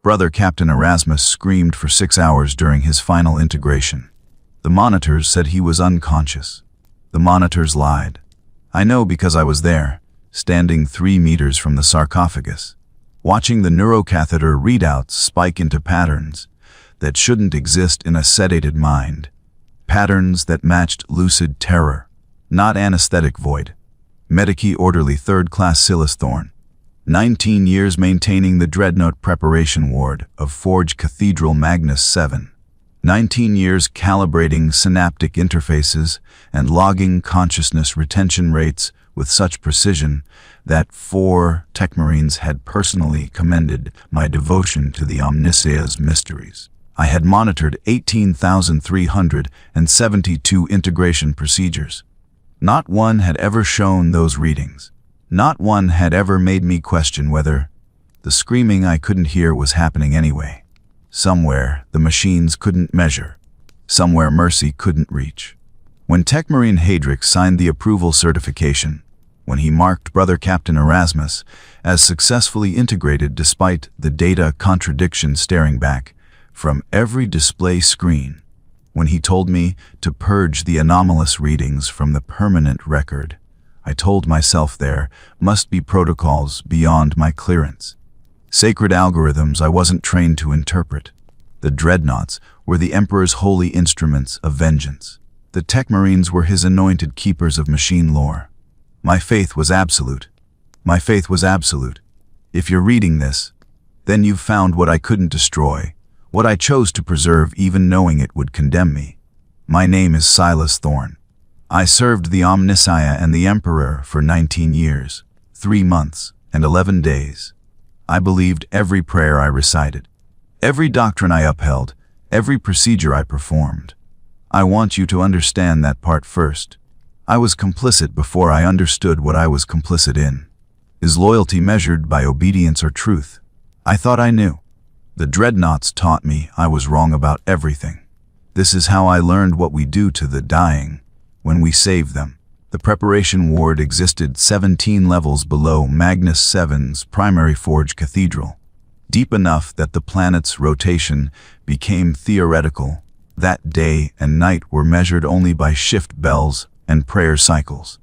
Brother Captain Erasmus screamed for 6 hours during his final integration. The monitors said he was unconscious. The monitors lied. I know because I was there, standing 3 meters from the sarcophagus, watching the neurocatheter readouts spike into patterns that shouldn't exist in a sedated mind. Patterns that matched lucid terror, not anesthetic void. Medici orderly 3rd class Silas Thorne. 19 years maintaining the Dreadnought preparation ward of Forge Cathedral Magnus 7. 19 years calibrating synaptic interfaces and logging consciousness retention rates with such precision that 4 Techmarines had personally commended my devotion to the Omnissiah's mysteries. I had monitored 18,372 integration procedures. Not one had ever shown those readings. Not one had ever made me question whether the screaming I couldn't hear was happening anyway. Somewhere the machines couldn't measure. Somewhere mercy couldn't reach. When Techmarine Hadrick signed the approval certification, when he marked Brother Captain Erasmus as successfully integrated despite the data contradiction staring back from every display screen, when he told me to purge the anomalous readings from the permanent record, I told myself there must be protocols beyond my clearance. Sacred algorithms I wasn't trained to interpret. The Dreadnoughts were the Emperor's holy instruments of vengeance. The Techmarines were his anointed keepers of machine lore. My faith was absolute. My faith was absolute. If you're reading this, then you've found what I couldn't destroy, what I chose to preserve even knowing it would condemn me. My name is Silas Thorne. I served the Omnissiah and the Emperor for 19 years, 3 months, and 11 days. I believed every prayer I recited, every doctrine I upheld, every procedure I performed. I want you to understand that part first. I was complicit before I understood what I was complicit in. Is loyalty measured by obedience or truth? I thought I knew. The Dreadnoughts taught me I was wrong about everything. This is how I learned what we do to the dying when we save them. The preparation ward existed 17 levels below Magnus 7's primary Forge Cathedral, deep enough that the planet's rotation became theoretical. That day and night were measured only by shift bells and prayer cycles.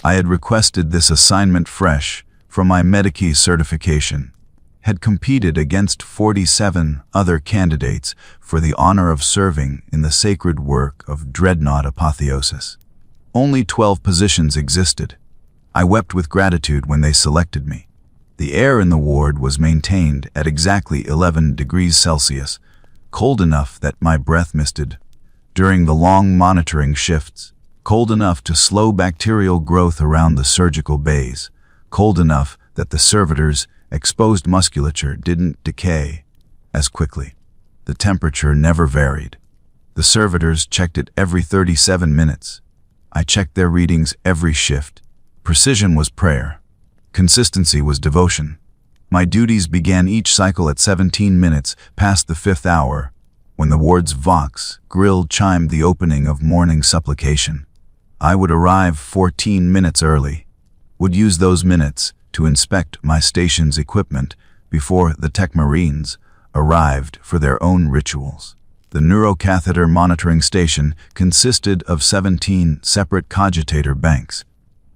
I had requested this assignment fresh from my Medici certification, had competed against 47 other candidates for the honor of serving in the sacred work of Dreadnought apotheosis. Only 12 positions existed. I wept with gratitude when they selected me. The air in the ward was maintained at exactly 11 degrees Celsius, cold enough that my breath misted. During the long monitoring shifts, cold enough to slow bacterial growth around the surgical bays, cold enough that the servitors' exposed musculature didn't decay as quickly. The temperature never varied. The servitors checked it every 37 minutes. I checked their readings every shift. Precision was prayer. Consistency was devotion. My duties began each cycle at 17 minutes past the 5th hour, when the ward's vox grill chimed the opening of morning supplication. I would arrive 14 minutes early, would use those minutes to inspect my station's equipment before the Techmarines arrived for their own rituals. The neurocatheter monitoring station consisted of 17 separate cogitator banks,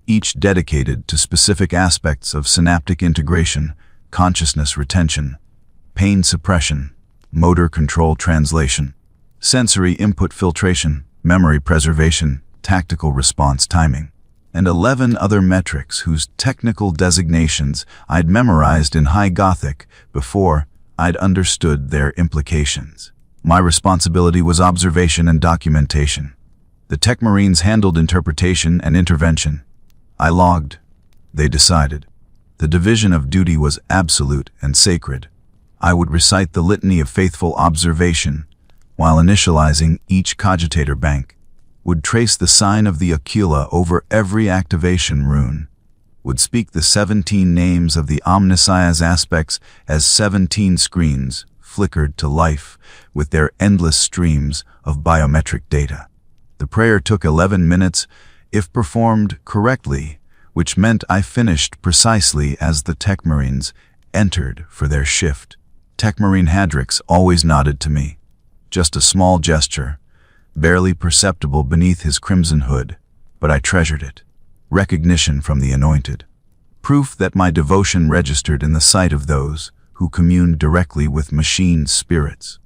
each dedicated to specific aspects of synaptic integration, consciousness retention, pain suppression, motor control translation, sensory input filtration, memory preservation, tactical response timing, and 11 other metrics whose technical designations I'd memorized in High Gothic before I'd understood their implications. My responsibility was observation and documentation. The Techmarines handled interpretation and intervention. I logged. They decided. The division of duty was absolute and sacred. I would recite the litany of faithful observation while initializing each cogitator bank, would trace the sign of the Aquila over every activation rune, would speak the 17 names of the Omnissiah's aspects as 17 screens flickered to life with their endless streams of biometric data. The prayer took 11 minutes if performed correctly, which meant I finished precisely as the Techmarines entered for their shift. Techmarine Hadrix always nodded to me. Just a small gesture, barely perceptible beneath his crimson hood, but I treasured it. Recognition from the anointed. Proof that my devotion registered in the sight of those who communed directly with machine spirits.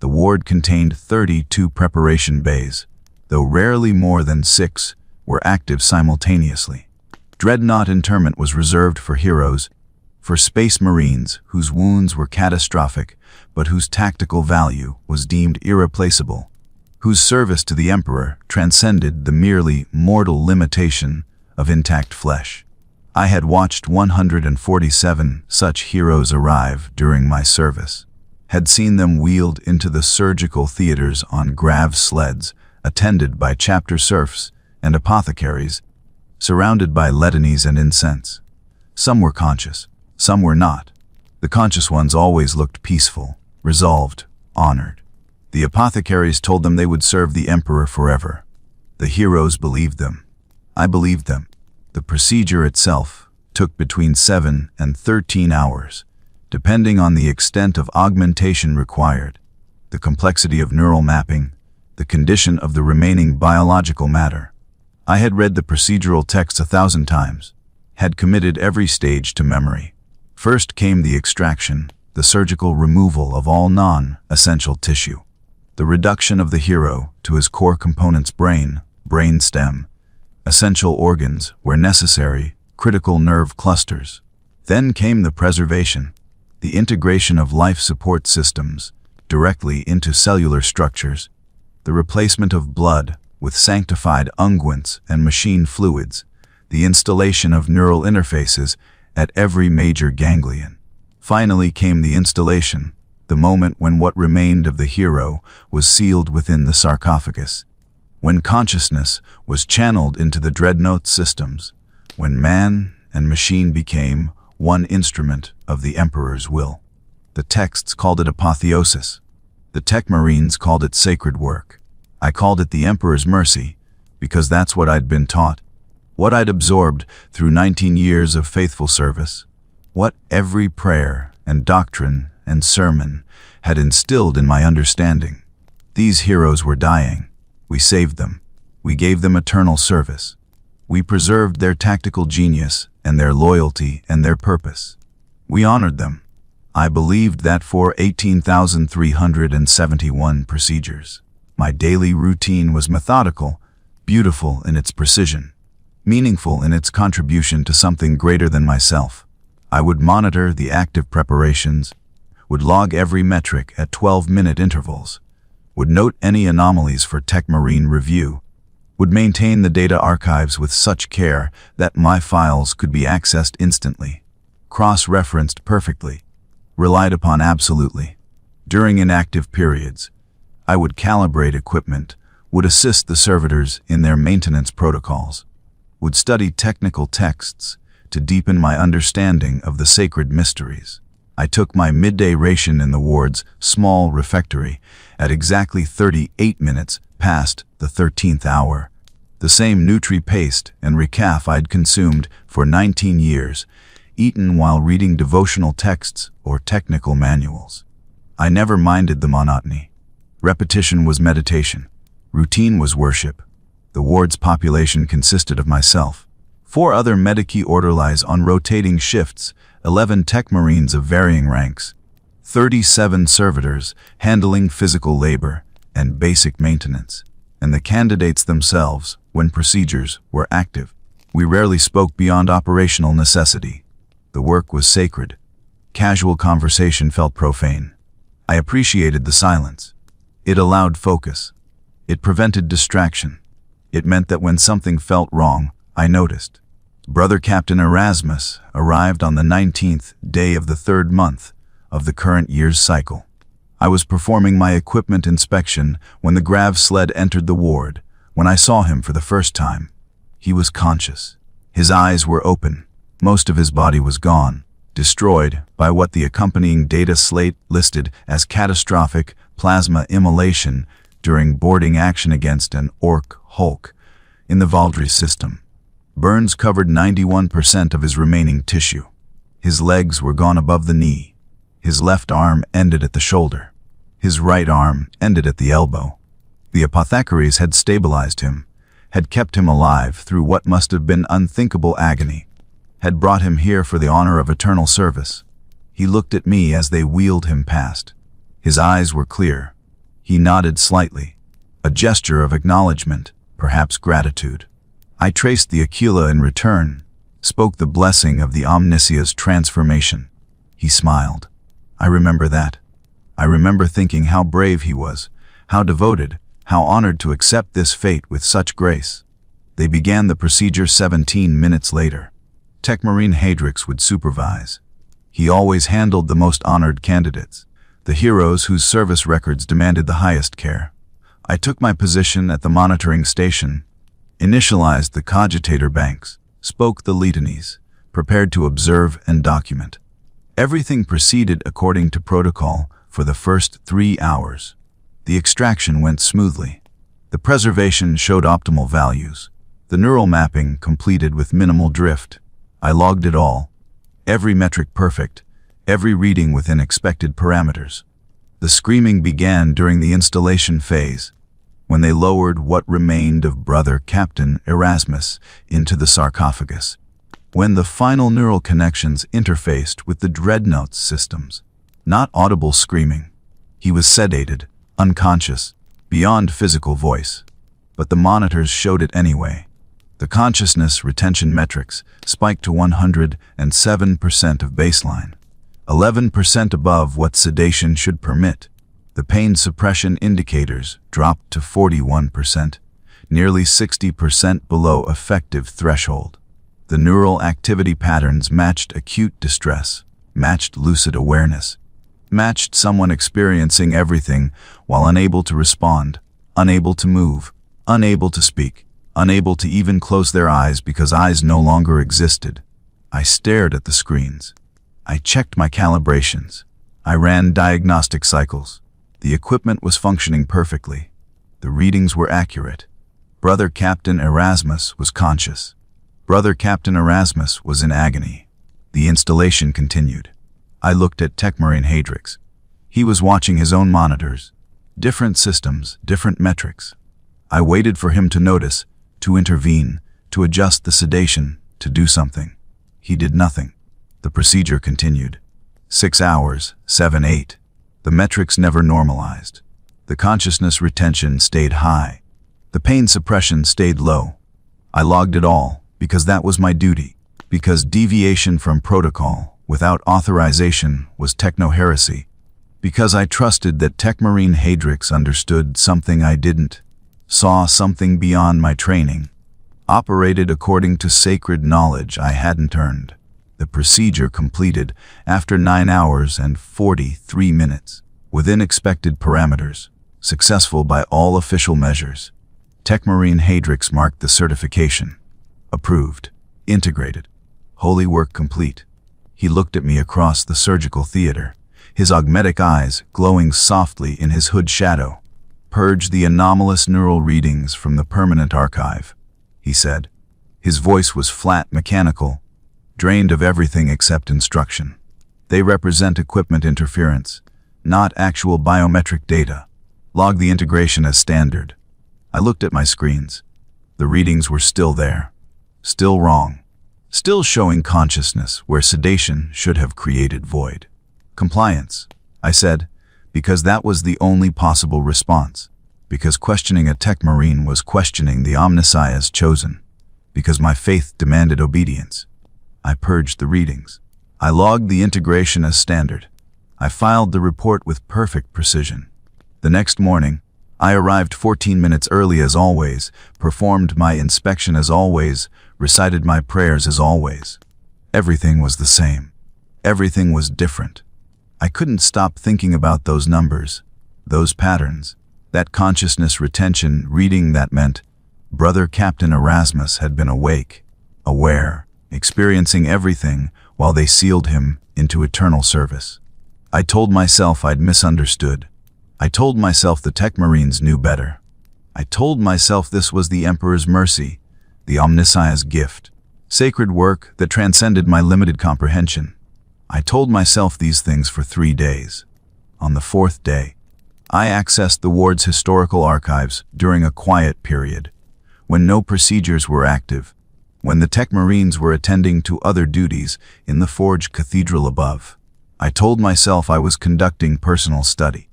The ward contained 32 preparation bays, though rarely more than 6 were active simultaneously. Dreadnought interment was reserved for heroes, for space marines whose wounds were catastrophic but whose tactical value was deemed irreplaceable, whose service to the Emperor transcended the merely mortal limitation of intact flesh. I had watched 147 such heroes arrive during my service, had seen them wheeled into the surgical theaters on grav sleds, attended by chapter serfs and apothecaries, surrounded by litanies and incense. Some were conscious, some were not. The conscious ones always looked peaceful, resolved, honored. The apothecaries told them they would serve the Emperor forever. The heroes believed them. I believed them. The procedure itself took between 7 and 13 hours, depending on the extent of augmentation required, the complexity of neural mapping, the condition of the remaining biological matter. I had read the procedural text 1,000 times, had committed every stage to memory. First came the extraction, the surgical removal of all non-essential tissue, the reduction of the hero to his core components: brain, brainstem, essential organs where necessary, critical nerve clusters. Then came the preservation, the integration of life support systems directly into cellular structures, the replacement of blood with sanctified unguents and machine fluids, the installation of neural interfaces at every major ganglion. Finally came the installation, the moment when what remained of the hero was sealed within the sarcophagus, when consciousness was channeled into the Dreadnought systems, when man and machine became one instrument of the Emperor's will. The texts called it apotheosis. The Techmarines called it sacred work. I called it the Emperor's mercy, because that's what I'd been taught, what I'd absorbed through 19 years of faithful service, what every prayer and doctrine and sermon had instilled in my understanding. These heroes were dying. We saved them. We gave them eternal service. We preserved their tactical genius and their loyalty and their purpose. We honored them. I believed that for 18,371 procedures, my daily routine was methodical, beautiful in its precision, meaningful in its contribution to something greater than myself. I would monitor the active preparations, would log every metric at 12-minute intervals, would note any anomalies for Techmarine review, would maintain the data archives with such care that my files could be accessed instantly, cross-referenced perfectly, relied upon absolutely. During inactive periods, I would calibrate equipment, would assist the servitors in their maintenance protocols, would study technical texts to deepen my understanding of the sacred mysteries. I took my midday ration in the ward's small refectory at exactly 38 minutes past the 13th hour, the same nutri-paste and recaf I'd consumed for 19 years, eaten while reading devotional texts or technical manuals. I never minded the monotony. Repetition was meditation. Routine was worship. The ward's population consisted of myself, 4 other medici orderlies on rotating shifts, 11 Techmarines of varying ranks, 37 servitors handling physical labor and basic maintenance, and the candidates themselves when procedures were active. We rarely spoke beyond operational necessity. The work was sacred. Casual conversation felt profane. I appreciated the silence. It allowed focus. It prevented distraction. It meant that when something felt wrong, I noticed. Brother Captain Erasmus arrived on the 19th day of the 3rd month of the current year's cycle. I was performing my equipment inspection when the grav sled entered the ward. When I saw him for the first time, he was conscious. His eyes were open. Most of his body was gone, destroyed by what the accompanying data slate listed as catastrophic plasma immolation during boarding action against an Orc Hulk in the Valdry system. Burns covered 91% of his remaining tissue. His legs were gone above the knee. His left arm ended at the shoulder. His right arm ended at the elbow. The apothecaries had stabilized him, had kept him alive through what must have been unthinkable agony, had brought him here for the honor of eternal service. He looked at me as they wheeled him past. His eyes were clear. He nodded slightly, a gesture of acknowledgement, perhaps gratitude. I traced the Aquila in return, spoke the blessing of the Omnissiah's transformation. He smiled. I remember that. I remember thinking how brave he was, how devoted, how honored to accept this fate with such grace. They began the procedure 17 minutes later. Techmarine Hadrix would supervise. He always handled the most honored candidates, the heroes whose service records demanded the highest care. I took my position at the monitoring station, initialized the cogitator banks, spoke the litanies, prepared to observe and document. Everything proceeded according to protocol for the first 3 hours. The extraction went smoothly. The preservation showed optimal values. The neural mapping completed with minimal drift. I logged it all. Every metric perfect, every reading within expected parameters. The screaming began during the installation phase, when they lowered what remained of Brother Captain Erasmus into the sarcophagus. When the final neural connections interfaced with the Dreadnoughts systems. Not audible screaming. He was sedated, unconscious, beyond physical voice. But the monitors showed it anyway. The consciousness retention metrics spiked to 107% of baseline, 11% above what sedation should permit. The pain suppression indicators dropped to 41%, nearly 60% below effective threshold. The neural activity patterns matched acute distress, matched lucid awareness, matched someone experiencing everything while unable to respond, unable to move, unable to speak, unable to even close their eyes because eyes no longer existed. I stared at the screens. I checked my calibrations. I ran diagnostic cycles. The equipment was functioning perfectly. The readings were accurate. Brother Captain Erasmus was conscious. Brother Captain Erasmus was in agony. The installation continued. I looked at Techmarine Hadrix. He was watching his own monitors. Different systems, different metrics. I waited for him to notice, to intervene, to adjust the sedation, to do something. He did nothing. The procedure continued. 6 hours, 7, 8. The metrics never normalized. The consciousness retention stayed high. The pain suppression stayed low. I logged it all, because that was my duty. Because deviation from protocol, without authorization, was techno-heresy. Because I trusted that Techmarine Hadrix understood something I didn't. Saw something beyond my training. Operated according to sacred knowledge I hadn't earned. The procedure completed after 9 hours and 43 minutes, within expected parameters, successful by all official measures. Techmarine Hadrix marked the certification. Approved. Integrated. Holy work complete. He looked at me across the surgical theater, his augmetic eyes glowing softly in his hood shadow. Purge the anomalous neural readings from the permanent archive, he said. His voice was flat, mechanical, drained of everything except instruction. They represent equipment interference, not actual biometric data. Log the integration as standard. I looked at my screens. The readings were still there. Still wrong. Still showing consciousness where sedation should have created void. Compliance, I said, because that was the only possible response. Because questioning a Techmarine was questioning the Omnissiah's chosen. Because my faith demanded obedience. I purged the readings. I logged the integration as standard. I filed the report with perfect precision. The next morning, I arrived 14 minutes early as always, performed my inspection as always, recited my prayers as always. Everything was the same. Everything was different. I couldn't stop thinking about those numbers, those patterns, that consciousness retention reading that meant Brother Captain Erasmus had been awake, aware, experiencing everything while they sealed him into eternal service. I told myself I'd misunderstood. I told myself the Techmarines knew better. I told myself this was the Emperor's mercy, the Omnissiah's gift, sacred work that transcended my limited comprehension. I told myself these things for 3 days. On the 4th day, I accessed the ward's historical archives during a quiet period, when no procedures were active, when the Tech Marines were attending to other duties in the Forge Cathedral above. I told myself I was conducting personal study,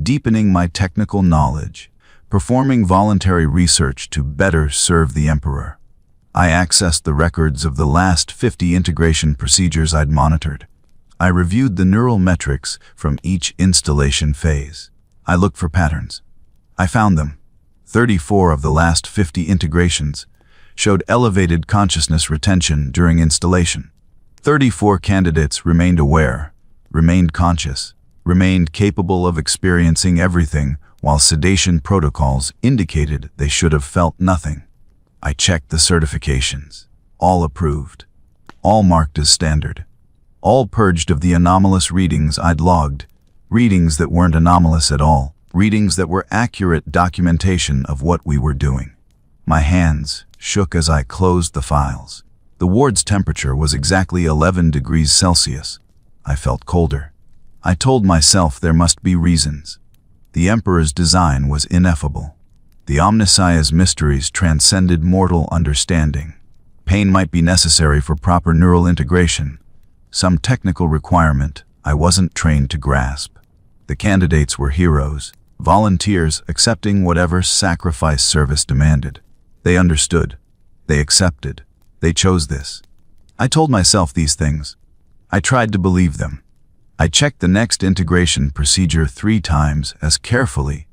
deepening my technical knowledge, performing voluntary research to better serve the Emperor. I accessed the records of the last 50 integration procedures I'd monitored. I reviewed the neural metrics from each installation phase. I looked for patterns. I found them. 34 of the last 50 integrations showed elevated consciousness retention during installation. 34 candidates remained aware, remained conscious, remained capable of experiencing everything, while sedation protocols indicated they should have felt nothing. I checked the certifications. All approved. All marked as standard. All purged of the anomalous readings I'd logged. Readings that weren't anomalous at all. Readings that were accurate documentation of what we were doing. My hands shook as I closed the files. The ward's temperature was exactly 11 degrees Celsius. I felt colder. I told myself there must be reasons. The Emperor's design was ineffable. The Omnissiah's mysteries transcended mortal understanding. Pain might be necessary for proper neural integration, some technical requirement I wasn't trained to grasp. The candidates were heroes, volunteers accepting whatever sacrifice service demanded. They understood. They accepted. They chose this. I told myself these things. I tried to believe them. I checked the next integration procedure 3 times as carefully,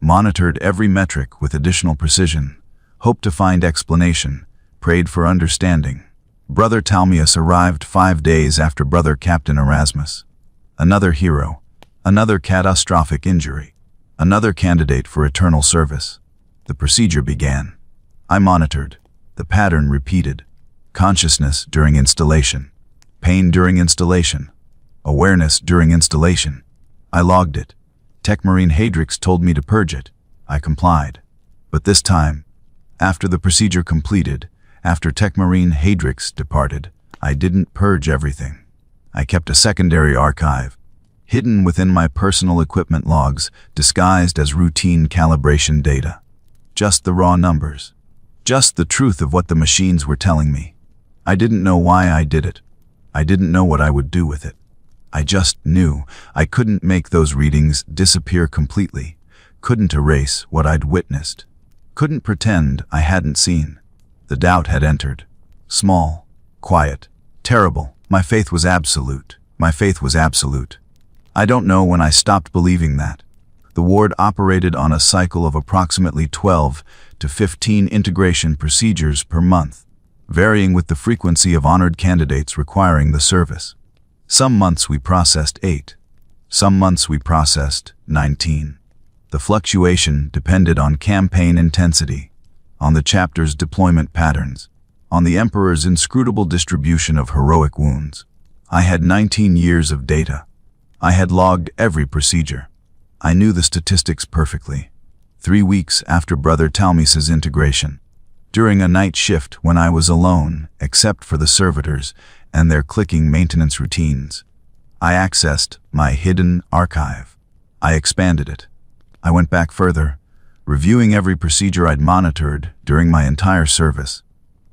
monitored every metric with additional precision, hoped to find explanation, prayed for understanding. Brother Talmius arrived 5 days after Brother Captain Erasmus. Another hero, another catastrophic injury, another candidate for eternal service. The procedure began. I monitored. The pattern repeated. Consciousness during installation. Pain during installation. Awareness during installation. I logged it. Tech Marine Hadrix told me to purge it. I complied. But this time, after the procedure completed, after Tech Marine Hadrix departed, I didn't purge everything. I kept a secondary archive, hidden within my personal equipment logs, disguised as routine calibration data. Just the raw numbers. Just the truth of what the machines were telling me. I didn't know why I did it. I didn't know what I would do with it. I just knew I couldn't make those readings disappear completely, couldn't erase what I'd witnessed, couldn't pretend I hadn't seen. The doubt had entered. Small, quiet, terrible. My faith was absolute. My faith was absolute. I don't know when I stopped believing that. The ward operated on a cycle of approximately 12 to 15 integration procedures per month, varying with the frequency of honored candidates requiring the service. Some months we processed 8. Some months we processed 19. The fluctuation depended on campaign intensity, on the chapter's deployment patterns, on the Emperor's inscrutable distribution of heroic wounds. I had 19 years of data. I had logged every procedure. I knew the statistics perfectly. 3 weeks after Brother Talmius's integration, during a night shift when I was alone, except for the servitors and their clicking maintenance routines, I accessed my hidden archive. I expanded it. I went back further, reviewing every procedure I'd monitored during my entire service,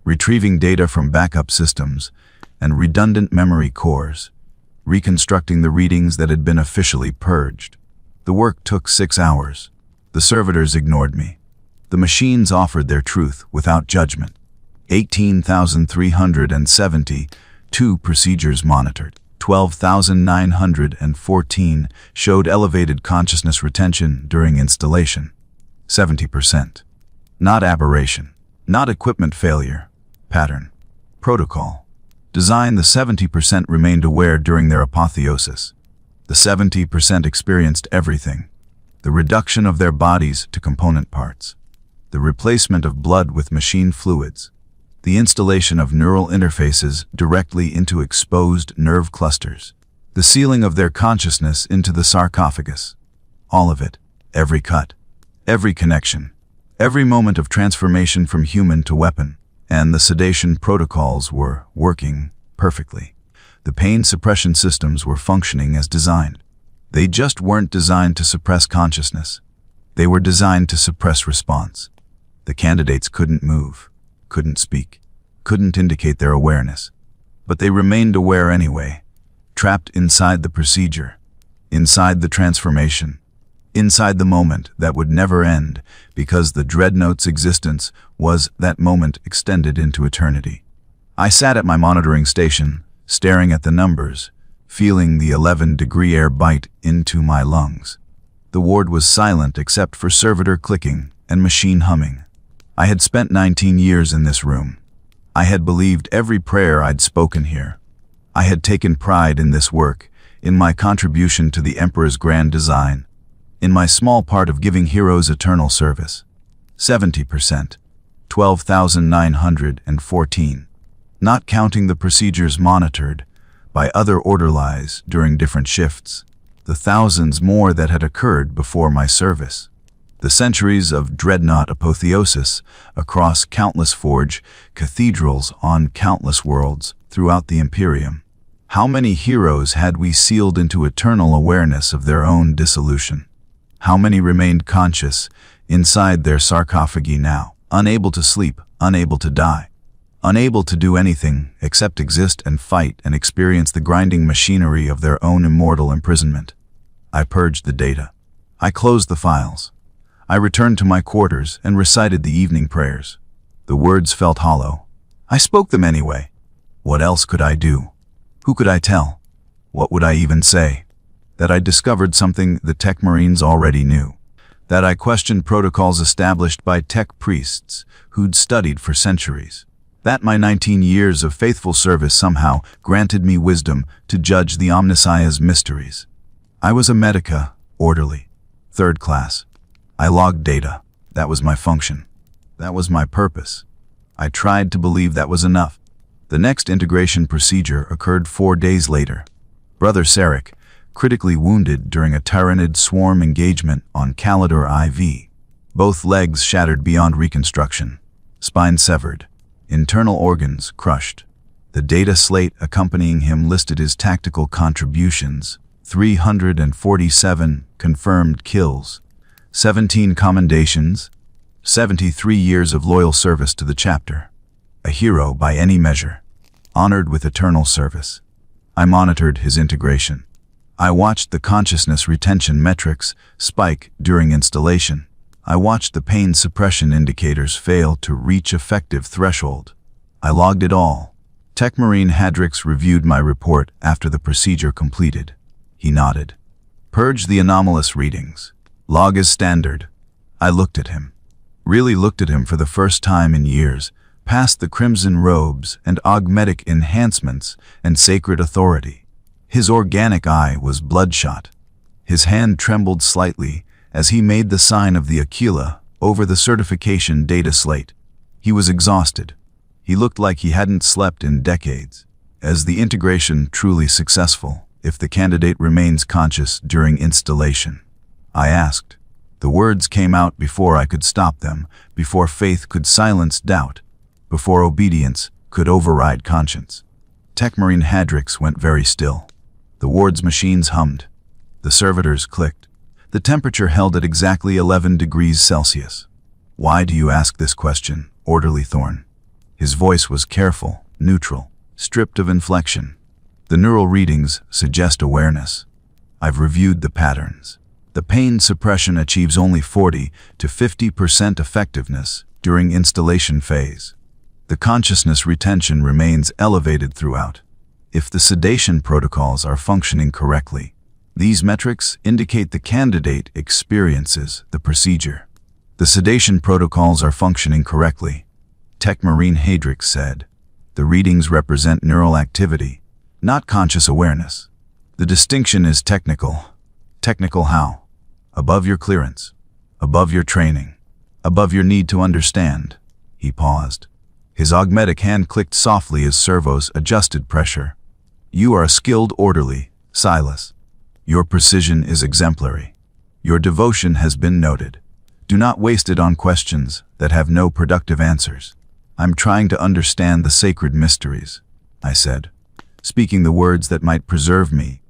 retrieving data from backup systems and redundant memory cores, reconstructing the readings that had been officially purged. The work took 6 hours. The servitors ignored me. The machines offered their truth without judgment. 18,372 procedures monitored. 12,914 showed elevated consciousness retention during installation. 70%. Not aberration. Not equipment failure. Pattern. Protocol. Design. The 70% remained aware during their apotheosis. The 70% experienced everything. The reduction of their bodies to component parts. The replacement of blood with machine fluids. The installation of neural interfaces directly into exposed nerve clusters. The sealing of their consciousness into the sarcophagus. All of it. Every cut. Every connection. Every moment of transformation from human to weapon. And the sedation protocols were working perfectly. The pain suppression systems were functioning as designed. They just weren't designed to suppress consciousness. They were designed to suppress response. The candidates couldn't move, couldn't speak, couldn't indicate their awareness. But they remained aware anyway, trapped inside the procedure, inside the transformation, inside the moment that would never end because the Dreadnought's existence was that moment extended into eternity. I sat at my monitoring station, staring at the numbers, feeling the 11-degree air bite into my lungs. The ward was silent except for servitor clicking and machine humming. I had spent 19 years in this room. I had believed every prayer I'd spoken here. I had taken pride in this work, in my contribution to the Emperor's grand design, in my small part of giving heroes eternal service. 70%, 12,914. Not counting the procedures monitored by other orderlies during different shifts, the thousands more that had occurred before my service, the centuries of Dreadnought apotheosis across countless forge cathedrals on countless worlds throughout the Imperium. How many heroes had we sealed into eternal awareness of their own dissolution? How many remained conscious inside their sarcophagi now, unable to sleep, unable to die? Unable to do anything except exist and fight and experience the grinding machinery of their own immortal imprisonment. I purged the data. I closed the files. I returned to my quarters and recited the evening prayers. The words felt hollow. I spoke them anyway. What else could I do? Who could I tell? What would I even say? That I discovered something the tech marines already knew. That I questioned protocols established by tech priests who'd studied for centuries. That my 19 years of faithful service somehow granted me wisdom to judge the Omnissiah's mysteries. I was a medica, orderly, third class. I logged data. That was my function. That was my purpose. I tried to believe that was enough. The next integration procedure occurred 4 days later. Brother Sarek, critically wounded during a Tyranid swarm engagement on Calidor IV. Both legs shattered beyond reconstruction. Spine severed. Internal organs crushed. The data slate accompanying him listed his tactical contributions: 347 confirmed kills, 17 commendations, 73 years of loyal service to the chapter. A hero by any measure, honored with eternal service. I monitored his integration. I watched the consciousness retention metrics spike during installation. I watched the pain suppression indicators fail to reach effective threshold. I logged it all. Tech Marine Hadrix reviewed my report after the procedure completed. He nodded. Purge the anomalous readings. Log is standard. I looked at him. Really looked at him for the first time in years, past the crimson robes and augmetic enhancements and sacred authority. His organic eye was bloodshot. His hand trembled slightly as he made the sign of the Aquila over the certification data slate. He was exhausted. He looked like he hadn't slept in decades. Is the integration truly successful if the candidate remains conscious during installation? I asked. The words came out before I could stop them, before faith could silence doubt, before obedience could override conscience. Tech Marine Hadrix went very still. The ward's machines hummed. The servitors clicked. The temperature held at exactly 11 degrees Celsius. Why do you ask this question, Orderly Thorn? His voice was careful, neutral, stripped of inflection. The neural readings suggest awareness. I've reviewed the patterns. The pain suppression achieves only 40 to 50% effectiveness during installation phase. The consciousness retention remains elevated throughout. If the sedation protocols are functioning correctly, these metrics indicate the candidate experiences the procedure. The sedation protocols are functioning correctly, Tech Marine Hadrix said. The readings represent neural activity, not conscious awareness. The distinction is technical. Technical how? Above your clearance, above your training, above your need to understand. He paused. His augmetic hand clicked softly as servos adjusted pressure. You are a skilled orderly, Silas. Your precision is exemplary. Your devotion has been noted. Do not waste it on questions that have no productive answers. I'm trying to understand the sacred mysteries, I said. speaking the words that might preserve me,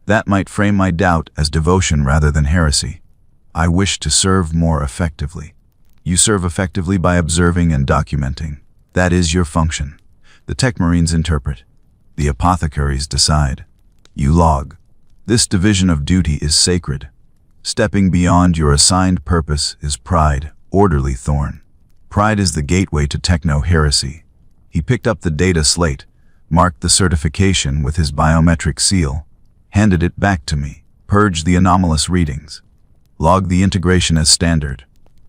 that might frame my doubt as devotion rather than heresy. I wish to serve more effectively. You serve effectively by observing and documenting. That is your function. The Tech Marines interpret. The apothecaries decide. You log. This division of duty is sacred. Stepping beyond your assigned purpose is pride, orderly Thorn. Pride is the gateway to techno-heresy. He picked up the data slate, marked the certification with his biometric seal, handed it back to me, purged the anomalous readings, logged the integration as standard.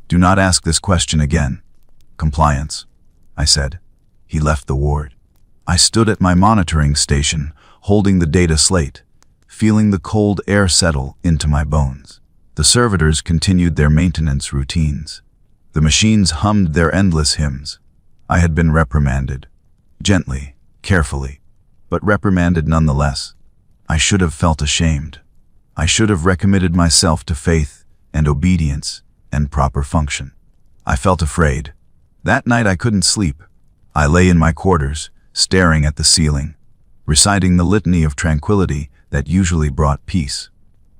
Do not ask this question again. Compliance, I said. He left the ward. I stood at my monitoring station, holding the data slate, feeling the cold air settle into my bones. The servitors continued their maintenance routines. The machines hummed their endless hymns. I had been reprimanded. Gently, carefully, but reprimanded nonetheless. I should have felt ashamed. I should have recommitted myself to faith and obedience and proper function. I felt afraid. That night I couldn't sleep. I lay in my quarters, staring at the ceiling, reciting the litany of tranquility that usually brought peace.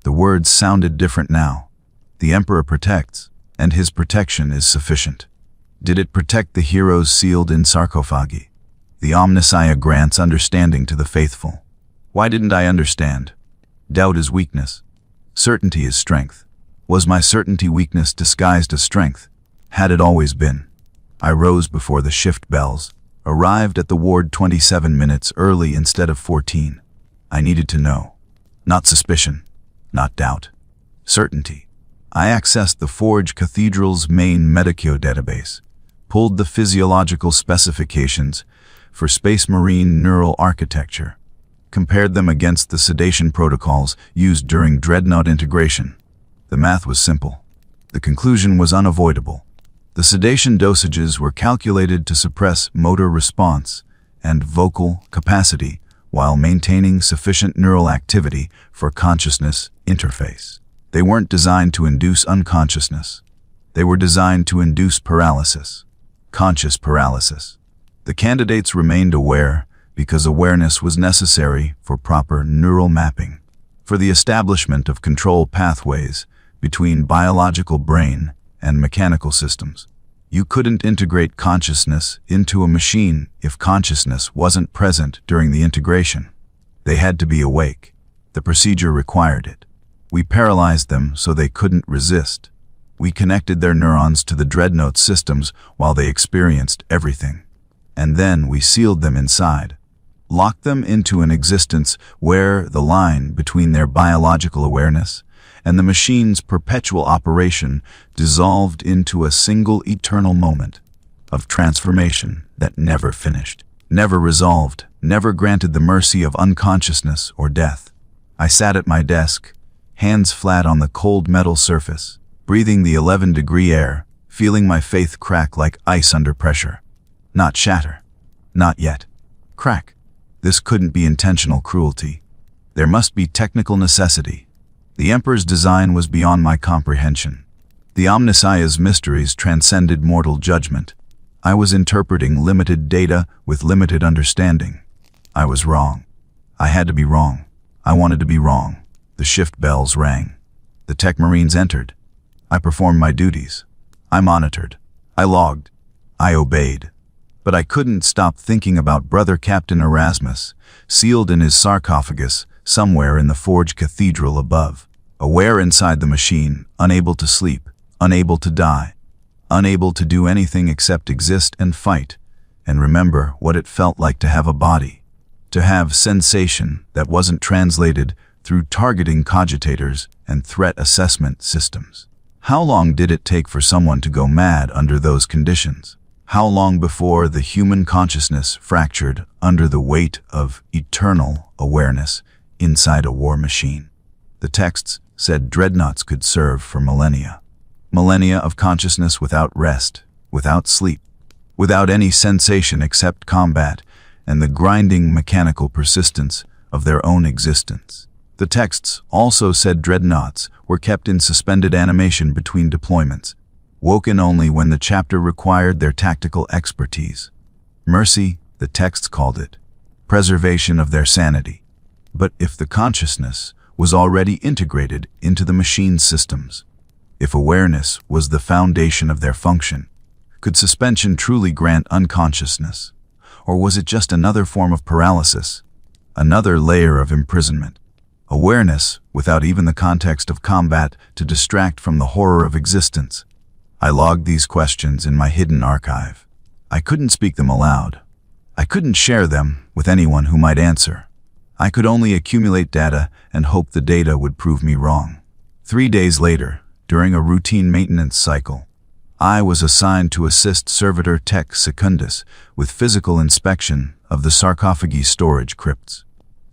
The words sounded different now. The Emperor protects, and his protection is sufficient. Did it protect the heroes sealed in sarcophagi? The Omnissiah grants understanding to the faithful. Why didn't I understand? Doubt is weakness. Certainty is strength. Was my certainty weakness disguised as strength? Had it always been? I rose before the shift bells, arrived at the ward 27 minutes early instead of 14. I needed to know. Not suspicion. Not doubt. Certainty. I accessed the Forge Cathedral's main Medicure database, pulled the physiological specifications for Space Marine neural architecture, compared them against the sedation protocols used during Dreadnought integration. The math was simple. The conclusion was unavoidable. The sedation dosages were calculated to suppress motor response and vocal capacity while maintaining sufficient neural activity for consciousness interface. They weren't designed to induce unconsciousness. They were designed to induce paralysis, conscious paralysis. The candidates remained aware because awareness was necessary for proper neural mapping, for the establishment of control pathways between biological brain and mechanical systems. You couldn't integrate consciousness into a machine if consciousness wasn't present during the integration. They had to be awake. The procedure required it. We paralyzed them so they couldn't resist. We connected their neurons to the Dreadnought systems while they experienced everything. And then we sealed them inside, locked them into an existence where the line between their biological awareness and the machine's perpetual operation dissolved into a single eternal moment of transformation that never finished, never resolved, never granted the mercy of unconsciousness or death. I sat at my desk, hands flat on the cold metal surface, breathing the 11-degree air, feeling my faith crack like ice under pressure. Not shatter. Not yet. Crack. This couldn't be intentional cruelty. There must be technical necessity. The Emperor's design was beyond my comprehension. The Omnissiah's mysteries transcended mortal judgment. I was interpreting limited data with limited understanding. I was wrong. I had to be wrong. I wanted to be wrong. The shift bells rang. The Tech Marines entered. I performed my duties. I monitored. I logged. I obeyed. But I couldn't stop thinking about Brother Captain Erasmus, sealed in his sarcophagus somewhere in the Forge Cathedral above, aware inside the machine, unable to sleep, unable to die, unable to do anything except exist and fight, and remember what it felt like to have a body, to have sensation that wasn't translated through targeting cogitators and threat assessment systems. How long did it take for someone to go mad under those conditions? How long before the human consciousness fractured under the weight of eternal awareness inside a war machine? The texts said Dreadnoughts could serve for millennia. Millennia of consciousness without rest, without sleep, without any sensation except combat and the grinding mechanical persistence of their own existence. The texts also said Dreadnoughts were kept in suspended animation between deployments, woken only when the chapter required their tactical expertise. Mercy, the texts called it. preservation of their sanity. But if the consciousness was already integrated into the machine's systems, if awareness was the foundation of their function, could suspension truly grant unconsciousness? Or was it just another form of paralysis, another layer of imprisonment? Awareness without even the context of combat to distract from the horror of existence. I logged these questions in my hidden archive. I couldn't speak them aloud. I couldn't share them with anyone who might answer. I could only accumulate data and hope the data would prove me wrong. 3 days later, during a routine maintenance cycle, I was assigned to assist Servitor Tech Secundus with physical inspection of the sarcophagi storage crypts.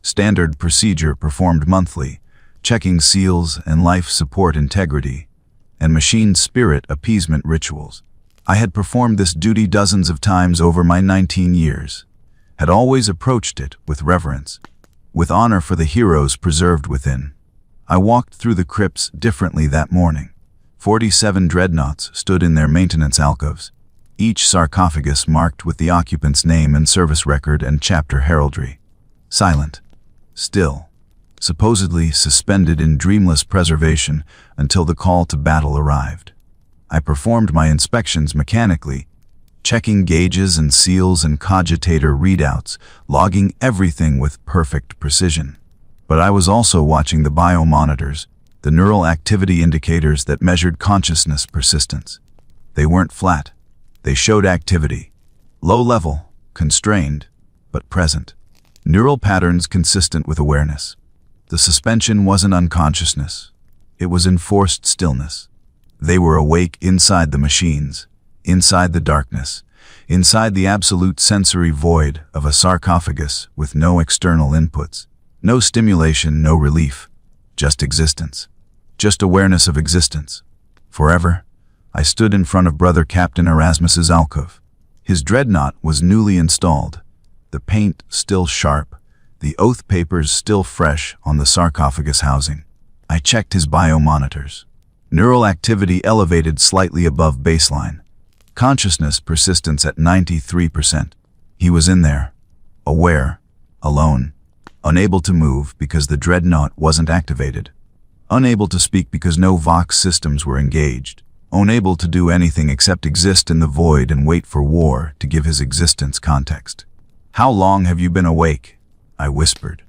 Standard procedure performed monthly, checking seals and life support integrity, and machine spirit appeasement rituals. I had performed this duty dozens of times over my 19 years, had always approached it with reverence, with honor for the heroes preserved within. I walked through the crypts differently that morning. 47 dreadnoughts stood in their maintenance alcoves, each sarcophagus marked with the occupant's name and service record and chapter heraldry. Silent, still, supposedly suspended in dreamless preservation until the call to battle arrived. I performed my inspections mechanically, checking gauges and seals and cogitator readouts, logging everything with perfect precision. But I was also watching the biomonitors, the neural activity indicators that measured consciousness persistence. They weren't flat. They showed activity. Low level, constrained, but present. Neural patterns consistent with awareness. The suspension wasn't unconsciousness. It was enforced stillness. They were awake inside the machines, inside the darkness, inside the absolute sensory void of a sarcophagus with no external inputs, no stimulation, no relief, just existence, just awareness of existence. Forever, I stood in front of Brother Captain Erasmus's alcove. His dreadnought was newly installed, the paint still sharp, the oath papers still fresh on the sarcophagus housing. I checked his biomonitors. Neural activity elevated slightly above baseline. Consciousness persistence at 93%. He was in there, aware, alone, unable to move because the dreadnought wasn't activated, unable to speak because no Vox systems were engaged, unable to do anything except exist in the void and wait for war to give his existence context. "How long have you been awake?" I whispered.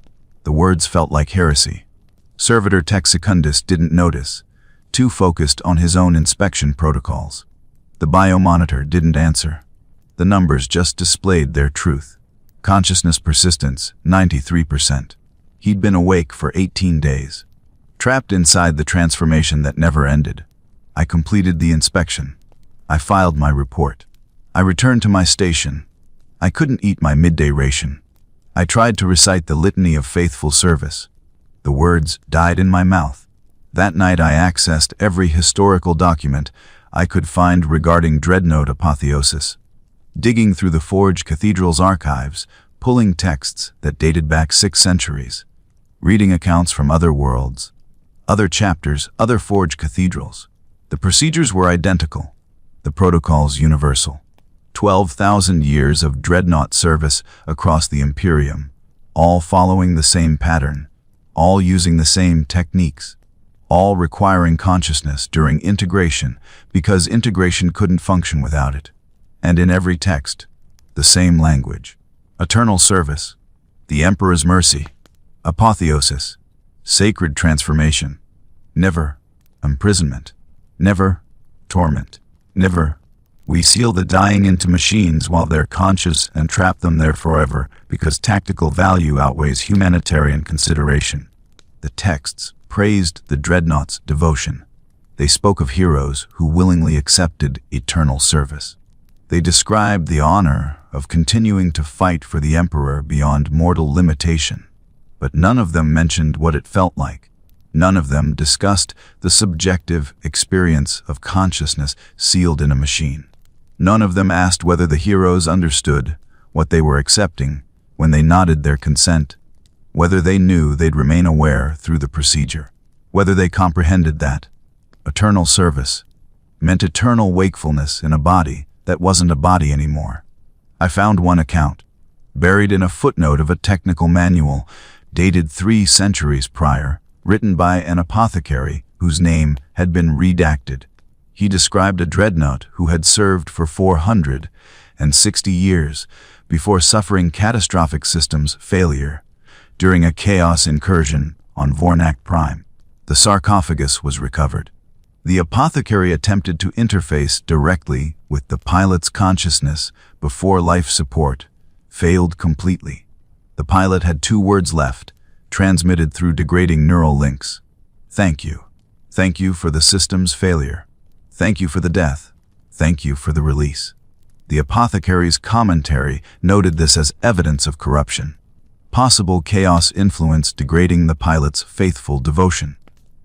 The words felt like heresy. Servitor Tech Secundus didn't notice, too focused on his own inspection protocols. The biomonitor didn't answer. The numbers just displayed their truth. Consciousness persistence, 93%. He'd been awake for 18 days. Trapped inside the transformation that never ended. I completed the inspection. I filed my report. I returned to my station. I couldn't eat my midday ration. I tried to recite the litany of faithful service. The words died in my mouth. That night I accessed every historical document I could find regarding Dreadnought apotheosis, digging through the Forge Cathedral's archives, pulling texts that dated back 6 centuries, reading accounts from other worlds, other chapters, other Forge Cathedrals. The procedures were identical, the protocols universal. 12,000 years of Dreadnought service across the Imperium, all following the same pattern, all using the same techniques, all requiring consciousness during integration because integration couldn't function without it. And in every text, the same language. Eternal service, the Emperor's mercy, apotheosis, sacred transformation, never imprisonment, never torment, never. We seal the dying into machines while they're conscious and trap them there forever because tactical value outweighs humanitarian consideration. The texts praised the Dreadnought's devotion. They spoke of heroes who willingly accepted eternal service. They described the honor of continuing to fight for the Emperor beyond mortal limitation. But none of them mentioned what it felt like. None of them discussed the subjective experience of consciousness sealed in a machine. None of them asked whether the heroes understood what they were accepting when they nodded their consent, whether they knew they'd remain aware through the procedure, whether they comprehended that eternal service meant eternal wakefulness in a body that wasn't a body anymore. I found one account, buried in a footnote of a technical manual dated 3 centuries prior, written by an apothecary whose name had been redacted. He described a dreadnought who had served for 460 years before suffering catastrophic systems failure during a chaos incursion on Vornak Prime. The sarcophagus was recovered. The apothecary attempted to interface directly with the pilot's consciousness before life support failed completely. The pilot had 2 words left, transmitted through degrading neural links. Thank you. Thank you for the system's failure. Thank you for the death. Thank you for the release. The apothecary's commentary noted this as evidence of corruption. Possible chaos influence degrading the pilot's faithful devotion.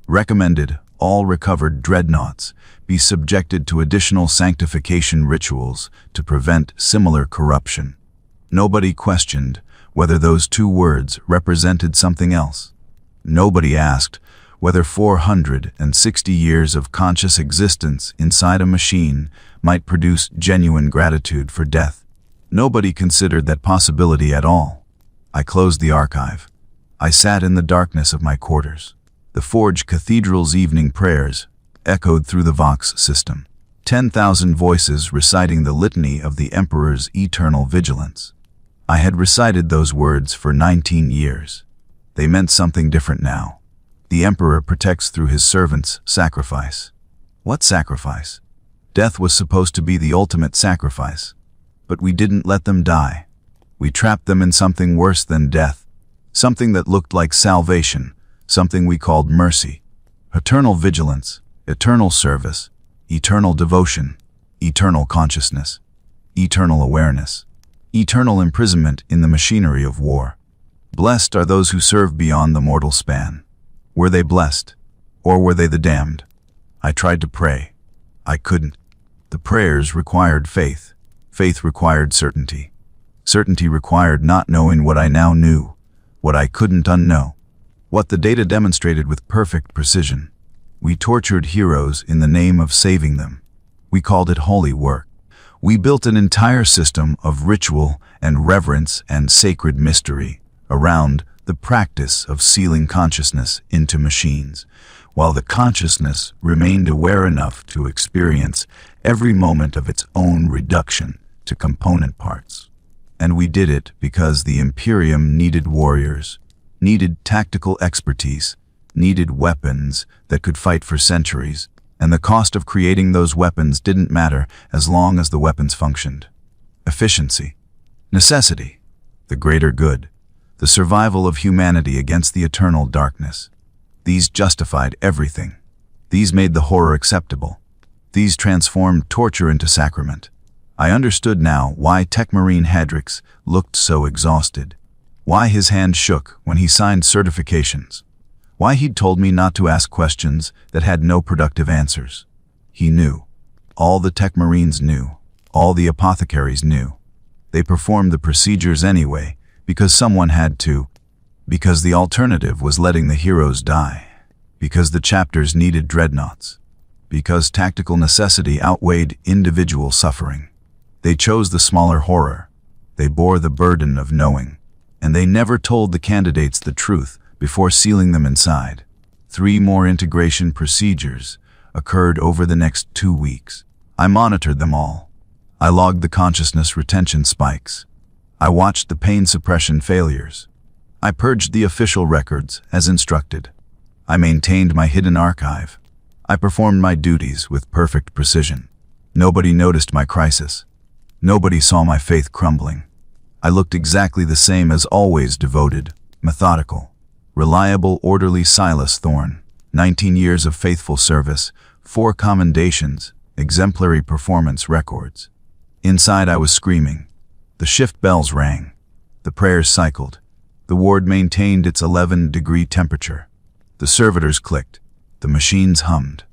Recommended all recovered dreadnoughts be subjected to additional sanctification rituals to prevent similar corruption. Nobody questioned whether those 2 words represented something else. Nobody asked whether 460 years of conscious existence inside a machine might produce genuine gratitude for death. Nobody considered that possibility at all. I closed the archive. I sat in the darkness of my quarters. The Forge Cathedral's evening prayers echoed through the Vox system. 10,000 voices reciting the litany of the Emperor's eternal vigilance. I had recited those words for 19 years. They meant something different now. The Emperor protects through his servants' sacrifice. What sacrifice? Death was supposed to be the ultimate sacrifice. But we didn't let them die. We trapped them in something worse than death. Something that looked like salvation. Something we called mercy. Eternal vigilance, eternal service, eternal devotion, eternal consciousness, eternal awareness, eternal imprisonment in the machinery of war. Blessed are those who serve beyond the mortal span. Were they blessed, or were they the damned? I tried to pray. I couldn't. The prayers required faith. Faith required certainty. Certainty required not knowing what I now knew, what I couldn't unknow. What the data demonstrated with perfect precision. We tortured heroes in the name of saving them. We called it holy work. We built an entire system of ritual and reverence and sacred mystery around the practice of sealing consciousness into machines, while the consciousness remained aware enough to experience every moment of its own reduction to component parts. And we did it because the Imperium needed warriors, needed tactical expertise, needed weapons that could fight for centuries, and the cost of creating those weapons didn't matter as long as the weapons functioned. Efficiency, necessity, the greater good, the survival of humanity against the eternal darkness. These justified everything. These made the horror acceptable. These transformed torture into sacrament. I understood now why Techmarine Hadrix looked so exhausted. Why his hand shook when he signed certifications. Why he'd told me not to ask questions that had no productive answers. He knew. All the Techmarines knew. All the apothecaries knew. They performed the procedures anyway, because someone had to. Because the alternative was letting the heroes die. Because the chapters needed dreadnoughts. Because tactical necessity outweighed individual suffering. They chose the smaller horror. They bore the burden of knowing. And they never told the candidates the truth before sealing them inside. 3 more integration procedures occurred over the next 2 weeks. I monitored them all. I logged the consciousness retention spikes. I watched the pain suppression failures. I purged the official records as instructed. I maintained my hidden archive. I performed my duties with perfect precision. Nobody noticed my crisis. Nobody saw my faith crumbling. I looked exactly the same as always, devoted, methodical, reliable, orderly Silas Thorne. 19 years of faithful service, 4 commendations, exemplary performance records. Inside I was screaming. The shift bells rang. The prayers cycled. The ward maintained its 11-degree temperature. The servitors clicked. The machines hummed.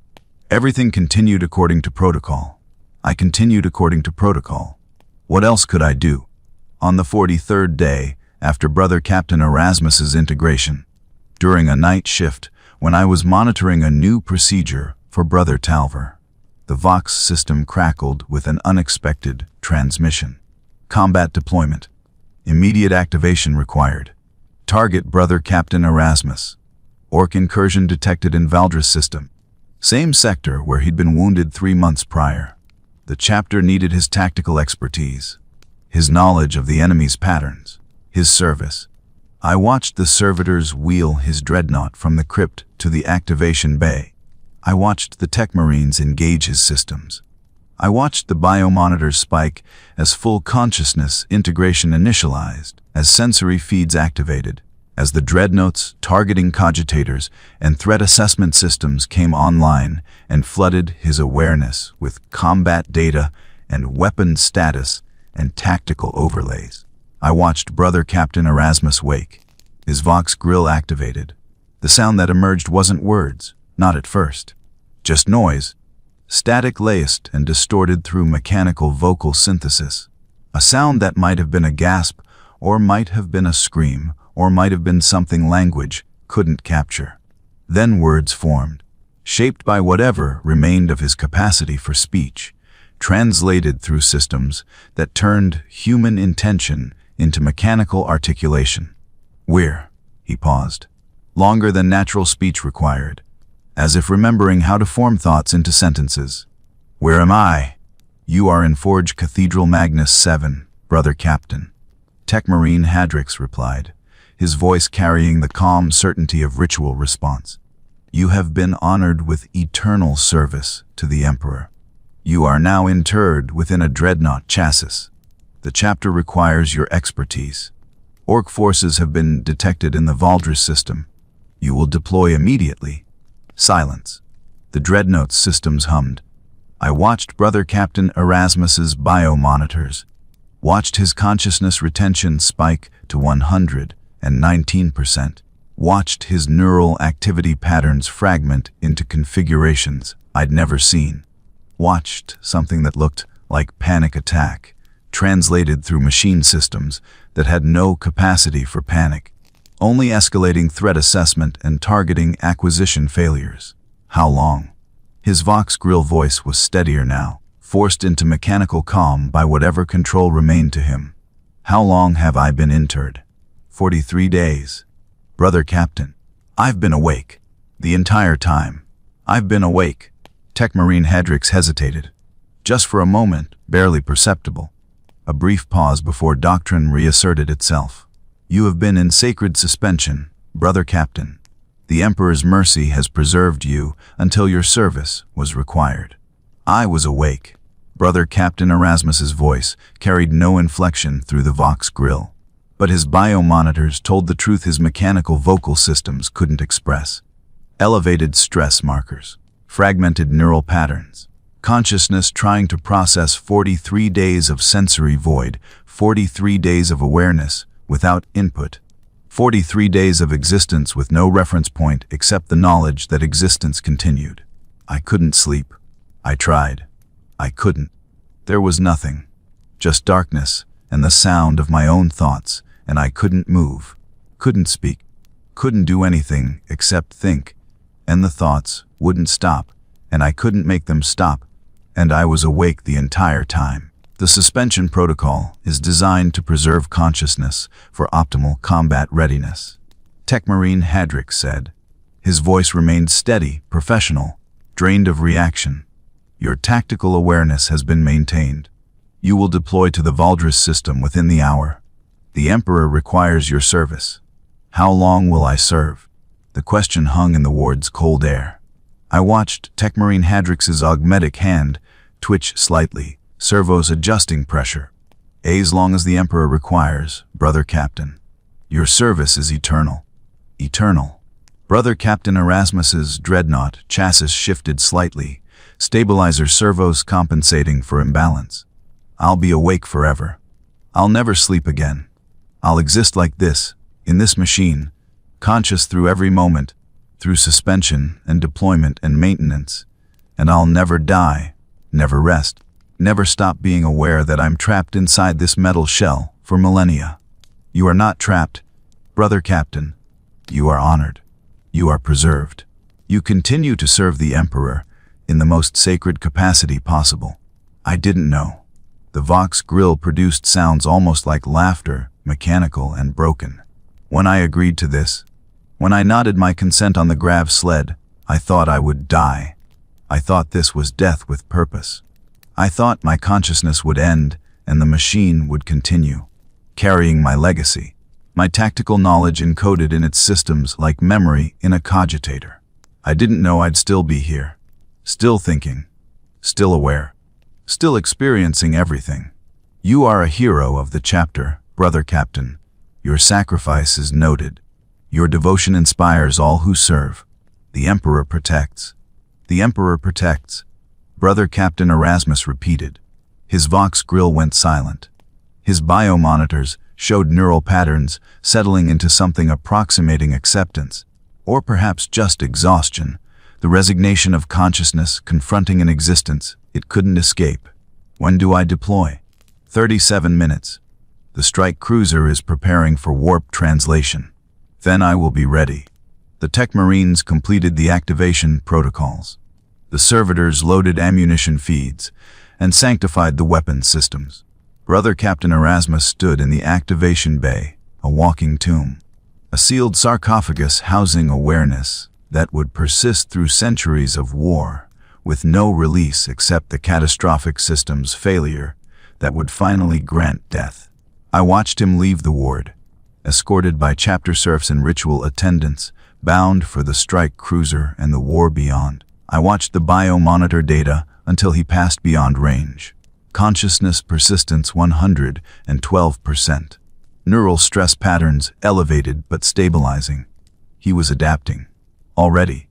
Everything continued according to protocol. I continued according to protocol. What else could I do? On the 43rd day, after Brother Captain Erasmus's integration, during a night shift, when I was monitoring a new procedure for Brother Talver, the Vox system crackled with an unexpected transmission. Combat deployment. Immediate activation required. Target Brother Captain Erasmus. Orc incursion detected in Valdris system. Same sector where he'd been wounded 3 months prior. The chapter needed his tactical expertise, his knowledge of the enemy's patterns, his service. I watched the servitors wheel his dreadnought from the crypt to the activation bay. I watched the tech marines engage his systems. I watched the biomonitors spike as full consciousness integration initialized, as sensory feeds activated, as the dreadnoughts, targeting cogitators, and threat assessment systems came online and flooded his awareness with combat data and weapon status and tactical overlays. I watched Brother Captain Erasmus wake, his Vox grill activated. The sound that emerged wasn't words, not at first, just noise, static laced and distorted through mechanical vocal synthesis. A sound that might have been a gasp, or might have been a scream, or might have been something language couldn't capture. Then words formed, shaped by whatever remained of his capacity for speech, translated through systems that turned human intention into mechanical articulation. Where? He paused, longer than natural speech required, as if remembering how to form thoughts into sentences. Where am I? You are in Forge Cathedral Magnus 7, Brother Captain. Tech Marine Hadrix replied, his voice carrying the calm certainty of ritual response. You have been honored with eternal service to the Emperor. You are now interred within a Dreadnought chassis. The chapter requires your expertise. Orc forces have been detected in the Valdris system. You will deploy immediately. Silence. The Dreadnought systems hummed. I watched Brother Captain Erasmus's biomonitors, watched his consciousness retention spike to 119%, watched his neural activity patterns fragment into configurations I'd never seen, watched something that looked like panic attack, translated through machine systems that had no capacity for panic, only escalating threat assessment and targeting acquisition failures. How long? His Vox grill voice was steadier now, forced into mechanical calm by whatever control remained to him. How long have I been interred? 43 days. Brother Captain, I've been awake. The entire time. I've been awake. Tech Marine Hadrix hesitated. Just for a moment, barely perceptible. A brief pause before doctrine reasserted itself. You have been in sacred suspension, Brother Captain. The Emperor's mercy has preserved you until your service was required. I was awake. Brother Captain Erasmus's voice carried no inflection through the Vox grill, but his biomonitors told the truth his mechanical vocal systems couldn't express. Elevated stress markers, fragmented neural patterns, consciousness trying to process 43 days of sensory void, 43 days of awareness without input, 43 days of existence with no reference point except the knowledge that existence continued. I couldn't sleep. I tried. I couldn't. There was nothing. Just darkness and the sound of my own thoughts, and I couldn't move, couldn't speak, couldn't do anything except think, and the thoughts wouldn't stop, and I couldn't make them stop, and I was awake the entire time. The suspension protocol is designed to preserve consciousness for optimal combat readiness, Tech Marine Hadrix said. His voice remained steady, professional, drained of reaction. Your tactical awareness has been maintained. You will deploy to the Valdris system within the hour. The Emperor requires your service. How long will I serve? The question hung in the ward's cold air. I watched Tech Marine Hadrix's augmetic hand twitch slightly, servos adjusting pressure. As long as the Emperor requires, Brother Captain. Your service is eternal. Eternal. Brother Captain Erasmus's Dreadnought chassis shifted slightly, stabilizer servos compensating for imbalance. I'll be awake forever. I'll never sleep again. I'll exist like this, in this machine, conscious through every moment, through suspension and deployment and maintenance, and I'll never die, never rest, never stop being aware that I'm trapped inside this metal shell for millennia. You are not trapped, Brother Captain. You are honored. You are preserved. You continue to serve the Emperor in the most sacred capacity possible. I didn't know. The Vox grill produced sounds almost like laughter mechanical and broken. When I agreed to this, when I nodded my consent on the grav sled, I thought I would die. I thought this was death with purpose. I thought my consciousness would end and the machine would continue, carrying my legacy, my tactical knowledge encoded in its systems like memory in a cogitator. I didn't know I'd still be here, still thinking, still aware, still experiencing everything. You are a hero of the chapter, Brother Captain. Your sacrifice is noted. Your devotion inspires all who serve. The Emperor protects. The Emperor protects. Brother Captain Erasmus repeated. His Vox grill went silent. His biomonitors showed neural patterns settling into something approximating acceptance, or perhaps just exhaustion, the resignation of consciousness confronting an existence it couldn't escape. When do I deploy? 37 minutes. The strike cruiser is preparing for warp translation. Then I will be ready. The Tech Marines completed the activation protocols. The servitors loaded ammunition feeds and sanctified the weapons systems. Brother Captain Erasmus stood in the activation bay, a walking tomb, a sealed sarcophagus housing awareness that would persist through centuries of war, with no release except the catastrophic system's failure that would finally grant death. I watched him leave the ward, escorted by chapter serfs and ritual attendants, bound for the strike cruiser and the war beyond. I watched the biomonitor data until he passed beyond range. Consciousness persistence 112%. Neural stress patterns elevated but stabilizing. He was adapting. Already,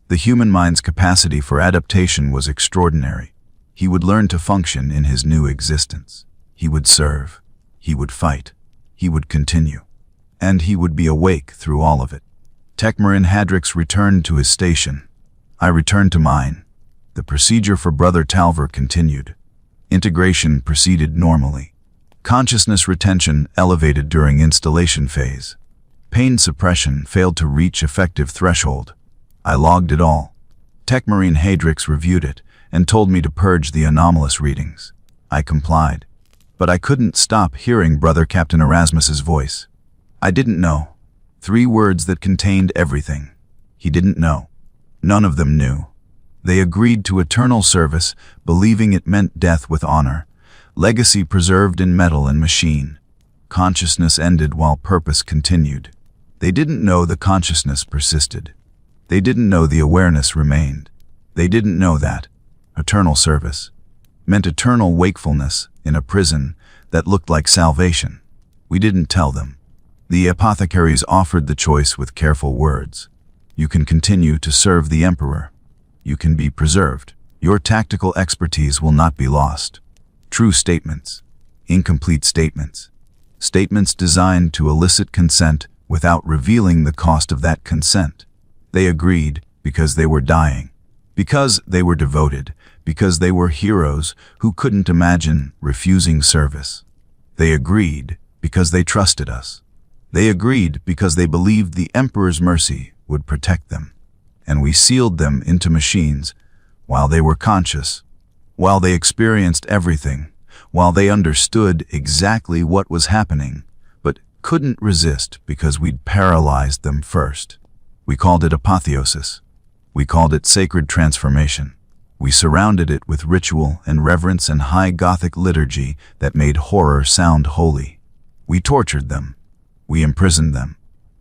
the human mind's capacity for adaptation was extraordinary. He would learn to function in his new existence. He would serve. He would fight. He would continue. And he would be awake through all of it. Techmarin Hadrix returned to his station. I returned to mine. The procedure for Brother Talver continued. Integration proceeded normally. Consciousness retention elevated during installation phase. Pain suppression failed to reach effective threshold. I logged it all. Techmarine Hadrix reviewed it and told me to purge the anomalous readings. I complied. But I couldn't stop hearing Brother Captain Erasmus's voice. I didn't know. 3 words that contained everything. He didn't know. None of them knew. They agreed to eternal service, believing it meant death with honor, legacy preserved in metal and machine. Consciousness ended while purpose continued. They didn't know the consciousness persisted. They didn't know the awareness remained. They didn't know that eternal service meant eternal wakefulness in a prison that looked like salvation. We didn't tell them. The apothecaries offered the choice with careful words. You can continue to serve the Emperor. You can be preserved. Your tactical expertise will not be lost. True statements. Incomplete statements. Statements designed to elicit consent without revealing the cost of that consent. They agreed because they were dying, because they were devoted, because they were heroes who couldn't imagine refusing service. They agreed because they trusted us. They agreed because they believed the Emperor's mercy would protect them. And we sealed them into machines while they were conscious, while they experienced everything, while they understood exactly what was happening, but couldn't resist because we'd paralyzed them first. We called it apotheosis. We called it sacred transformation. We surrounded it with ritual and reverence and high Gothic liturgy that made horror sound holy. We tortured them. We imprisoned them.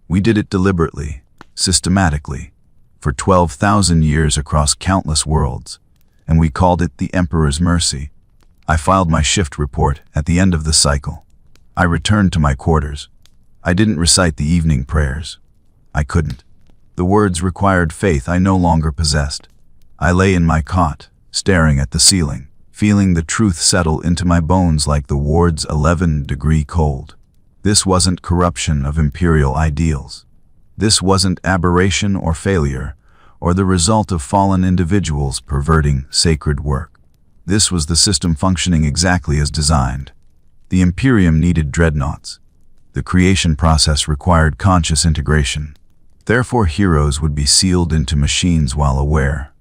We did it deliberately, systematically, for 12,000 years across countless worlds, and we called it the Emperor's mercy. I filed my shift report at the end of the cycle. I returned to my quarters. I didn't recite the evening prayers. I couldn't. The words required faith I no longer possessed. I lay in my cot, staring at the ceiling, feeling the truth settle into my bones like the ward's 11-degree cold. This wasn't corruption of imperial ideals. This wasn't aberration or failure, or the result of fallen individuals perverting sacred work. This was the system functioning exactly as designed. The Imperium needed Dreadnoughts. The creation process required conscious integration. Therefore, heroes would be sealed into machines while aware.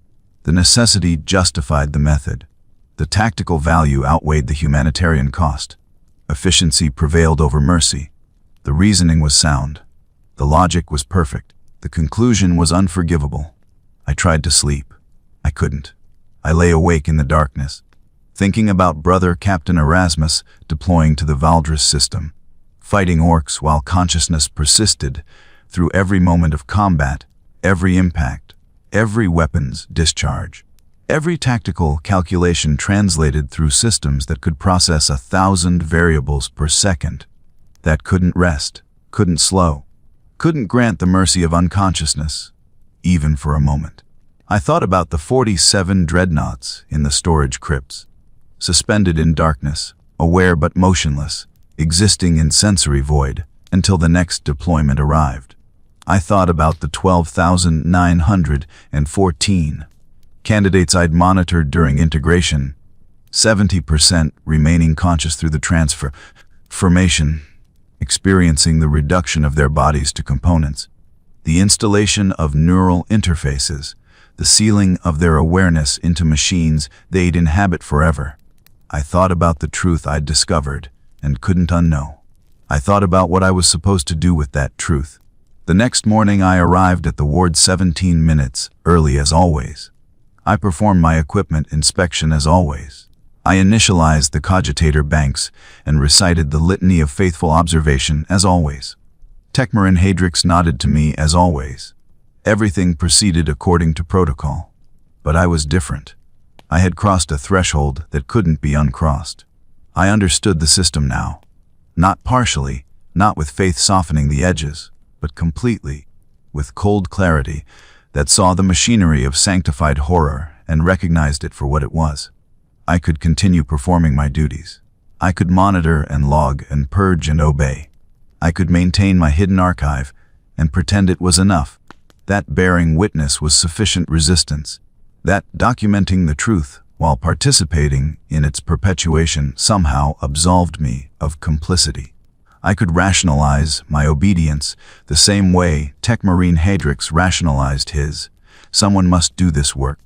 The necessity justified the method. The tactical value outweighed the humanitarian cost. Efficiency prevailed over mercy. The reasoning was sound. The logic was perfect. The conclusion was unforgivable. I tried to sleep. I couldn't. I lay awake in the darkness, thinking about Brother Captain Erasmus deploying to the Valdris system, fighting orcs while consciousness persisted through every moment of combat, every impact, every weapon's discharge, every tactical calculation translated through systems that could process 1,000 variables per second, that couldn't rest, couldn't slow, couldn't grant the mercy of unconsciousness, even for a moment. I thought about the 47 dreadnoughts in the storage crypts, suspended in darkness, aware but motionless, existing in sensory void until the next deployment arrived. I thought about the 12,914 candidates I'd monitored during integration, 70% remaining conscious through the transformation, experiencing the reduction of their bodies to components, the installation of neural interfaces, the sealing of their awareness into machines they'd inhabit forever. I thought about the truth I'd discovered and couldn't unknow. I thought about what I was supposed to do with that truth. The next morning I arrived at the ward 17 minutes early as always. I performed my equipment inspection as always. I initialized the cogitator banks and recited the litany of faithful observation as always. Tecmarin Hadrix nodded to me as always. Everything proceeded according to protocol. But I was different. I had crossed a threshold that couldn't be uncrossed. I understood the system now. Not partially, not with faith softening the edges, but completely, with cold clarity that saw the machinery of sanctified horror and recognized it for what it was. I could continue performing my duties. I could monitor and log and purge and obey. I could maintain my hidden archive and pretend it was enough. That bearing witness was sufficient resistance. That documenting the truth while participating in its perpetuation somehow absolved me of complicity. I could rationalize my obedience the same way Tecmarin Hadrix rationalized his. Someone must do this work.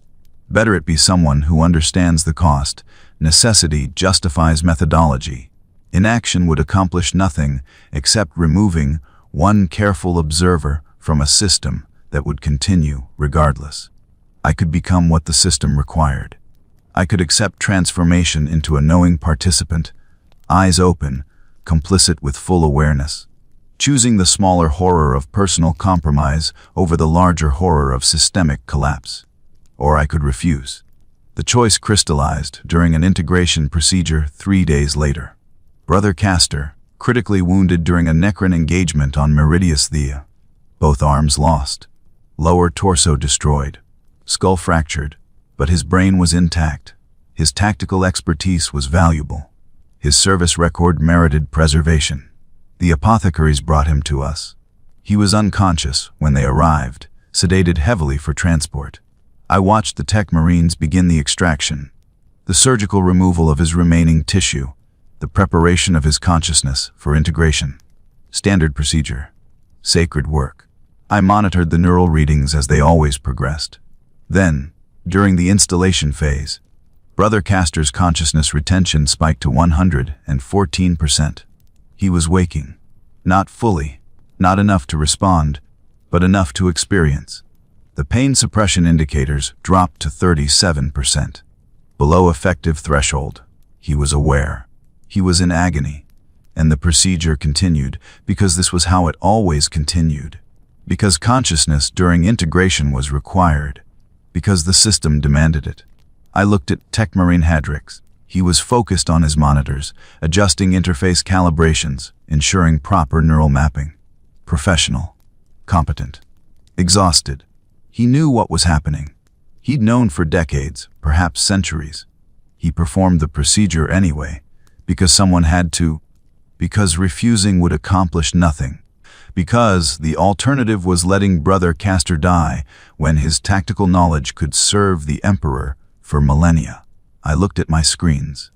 Better it be someone who understands the cost. Necessity justifies methodology. Inaction would accomplish nothing except removing one careful observer from a system that would continue regardless. I could become what the system required. I could accept transformation into a knowing participant, eyes open, complicit with full awareness, choosing the smaller horror of personal compromise over the larger horror of systemic collapse. Or I could refuse. The choice crystallized during an integration procedure 3 days later. Brother Castor, critically wounded during a Necron engagement on Meridius Thea. Both arms lost. Lower torso destroyed. Skull fractured, but his brain was intact. His tactical expertise was valuable. His service record merited preservation. The apothecaries brought him to us. He was unconscious when they arrived, sedated heavily for transport. I watched the Tech Marines begin the extraction, the surgical removal of his remaining tissue, the preparation of his consciousness for integration. Standard procedure. Sacred work. I monitored the neural readings as they always progressed. Then, during the installation phase, Brother Castor's consciousness retention spiked to 114%. He was waking. Not fully, not enough to respond, but enough to experience. The pain suppression indicators dropped to 37%. Below effective threshold. He was aware. He was in agony. And the procedure continued because this was how it always continued. Because consciousness during integration was required. Because the system demanded it. I looked at Tecmarin Hadrix. He was focused on his monitors, adjusting interface calibrations, ensuring proper neural mapping. Professional. Competent. Exhausted. He knew what was happening. He'd known for decades, perhaps centuries. He performed the procedure anyway, because someone had to, because refusing would accomplish nothing, because the alternative was letting Brother Castor die when his tactical knowledge could serve the Emperor for millennia. I looked at my screens.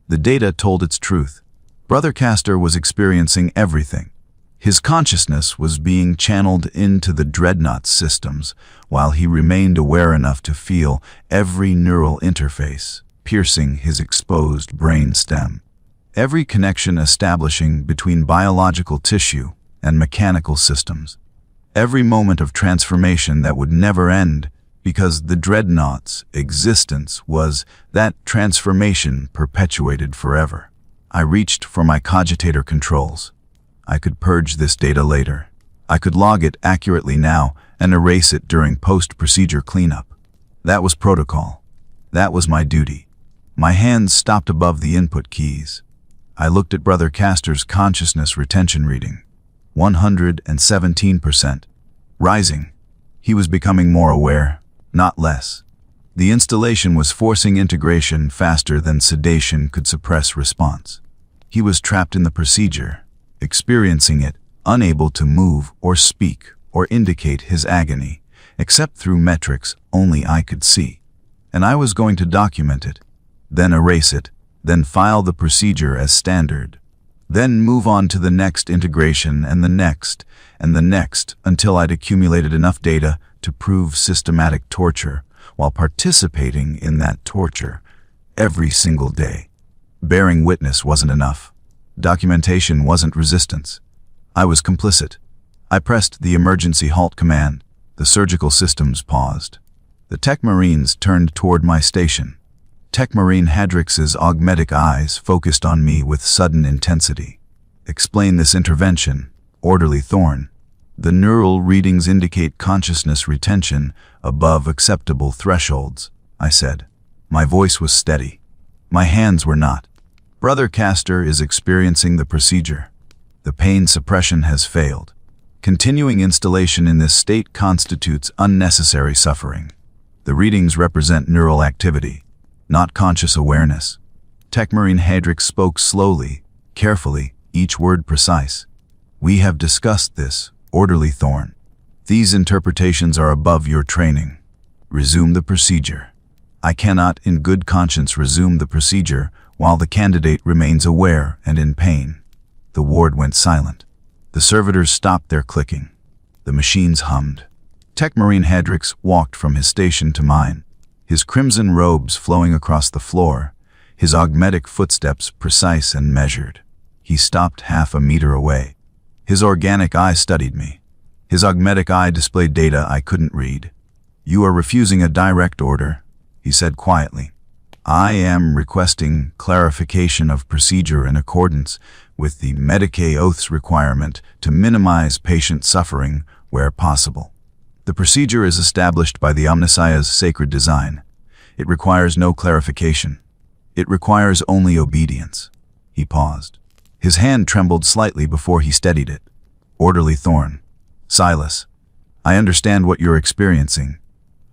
The data told its truth. Brother Castor was experiencing everything. His consciousness was being channeled into the Dreadnought systems, while he remained aware enough to feel every neural interface, piercing his exposed brain stem. every connection establishing between biological tissue and mechanical systems. Every moment of transformation that would never end, because the Dreadnought's existence was that transformation perpetuated forever. I reached for my cogitator controls. I could purge this data later. I could log it accurately now and erase it during post-procedure cleanup. That was protocol. That was my duty. My hands stopped above the input keys. I looked at Brother Castor's consciousness retention reading. 117%. Rising. He was becoming more aware, not less. The installation was forcing integration faster than sedation could suppress response. He was trapped in the procedure, experiencing it, unable to move or speak or indicate his agony, except through metrics only I could see. And I was going to document it, then erase it, then file the procedure as standard, then move on to the next integration and the next, until I'd accumulated enough data to prove systematic torture while participating in that torture every single day. Bearing witness wasn't enough. Documentation wasn't resistance. I was complicit. I pressed the emergency halt command. The surgical systems paused. The Tech Marines turned toward my station. Tech Marine Hadrix's augmetic eyes focused on me with sudden intensity. Explain this intervention, Orderly Thorn. The neural readings indicate consciousness retention above acceptable thresholds, I said. My voice was steady. My hands were not. Brother Castor is experiencing the procedure. The pain suppression has failed. Continuing installation in this state constitutes unnecessary suffering. The readings represent neural activity, not conscious awareness. Tech Marine Hadrix spoke slowly, carefully, each word precise. We have discussed this, Orderly Thorn. These interpretations are above your training. Resume the procedure. I cannot in good conscience resume the procedure while the candidate remains aware and in pain. The ward went silent. The servitors stopped their clicking. The machines hummed. Tech Marine Hadrix walked from his station to mine, his crimson robes flowing across the floor, his augmetic footsteps precise and measured. He stopped half a meter away. His organic eye studied me. His augmetic eye displayed data I couldn't read. You are refusing a direct order, he said quietly. I am requesting clarification of procedure in accordance with the Decay Oath's requirement to minimize patient suffering where possible. The procedure is established by the Omnissiah's sacred design. It requires no clarification. It requires only obedience. He paused. His hand trembled slightly before he steadied it. Orderly Thorn. Silas, I understand what you're experiencing.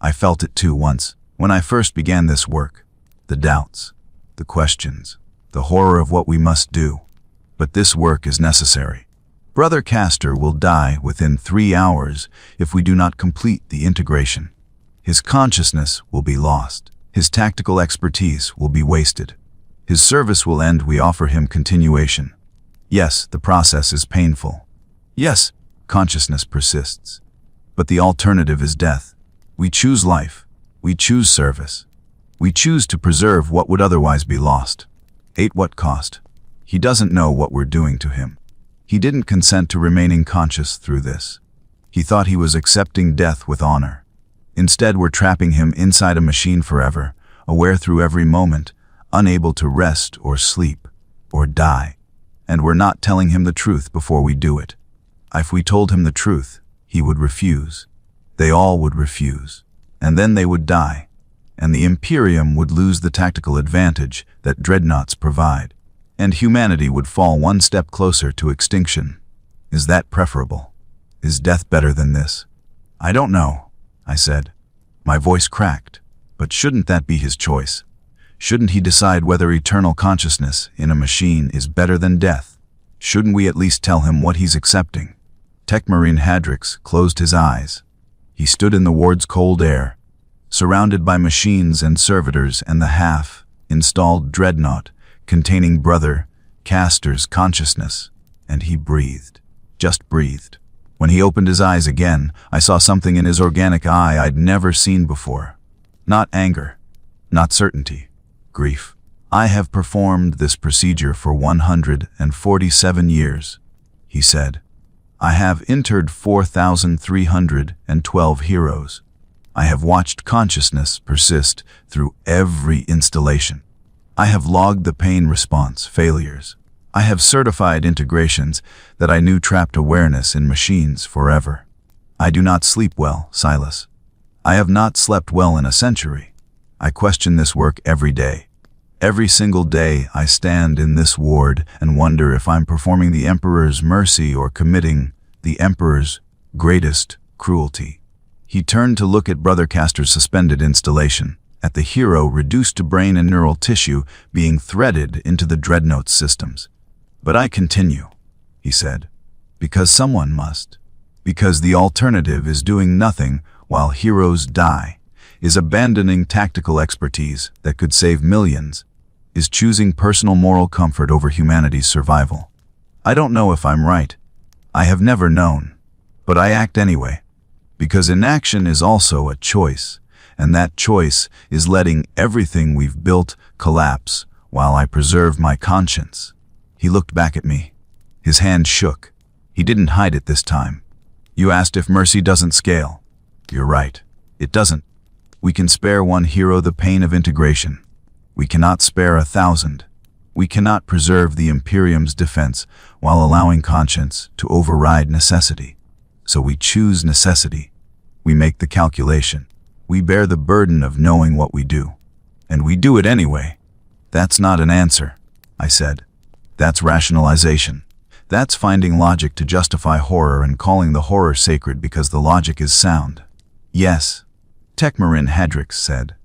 I felt it too once, when I first began this work. The doubts, the questions, the horror of what we must do. But this work is necessary. Brother Castor will die within 3 hours if we do not complete the integration. His consciousness will be lost. His tactical expertise will be wasted. His service will end. We offer him continuation. Yes, the process is painful. Yes, consciousness persists. But the alternative is death. We choose life. We choose service. We choose to preserve what would otherwise be lost. At what cost? He doesn't know what we're doing to him. He didn't consent to remaining conscious through this. He thought he was accepting death with honor. Instead, we're trapping him inside a machine forever, aware through every moment, unable to rest or sleep or die. And we're not telling him the truth before we do it. If we told him the truth, he would refuse. They all would refuse. And then they would die. And the Imperium would lose the tactical advantage that Dreadnoughts provide. And humanity would fall one step closer to extinction. Is that preferable? Is death better than this? I don't know, I said. My voice cracked. But shouldn't that be his choice? Shouldn't he decide whether eternal consciousness in a machine is better than death? Shouldn't we at least tell him what he's accepting? Tech Marine Hadrix closed his eyes. He stood in the ward's cold air, surrounded by machines and servitors and the half-installed Dreadnought containing Brother Castor's consciousness, and he breathed, just breathed. When he opened his eyes again, I saw something in his organic eye I'd never seen before. Not anger, not certainty, grief. I have performed this procedure for 147 years, he said. I have entered 4,312 heroes. I have watched consciousness persist through every installation. I have logged the pain response failures. I have certified integrations that I knew trapped awareness in machines forever. I do not sleep well, Silas. I have not slept well in a century. I question this work every day. Every single day I stand in this ward and wonder if I'm performing the Emperor's mercy or committing the Emperor's greatest cruelty. He turned to look at Brother Castor's suspended installation, at the hero reduced to brain and neural tissue being threaded into the Dreadnought systems. But I continue, he said, because someone must. Because the alternative is doing nothing while heroes die, is abandoning tactical expertise that could save millions, is choosing personal moral comfort over humanity's survival. I don't know if I'm right. I have never known. But I act anyway. Because inaction is also a choice, and that choice is letting everything we've built collapse while I preserve my conscience. He looked back at me. His hand shook. He didn't hide it this time. You asked if mercy doesn't scale. You're right. It doesn't. We can spare one hero the pain of integration. We cannot spare 1,000. We cannot preserve the Imperium's defense while allowing conscience to override necessity. So we choose necessity. We make the calculation. We bear the burden of knowing what we do. And we do it anyway. That's not an answer, I said. That's rationalization. That's finding logic to justify horror and calling the horror sacred because the logic is sound. Yes, Tekmarin Hadrix said.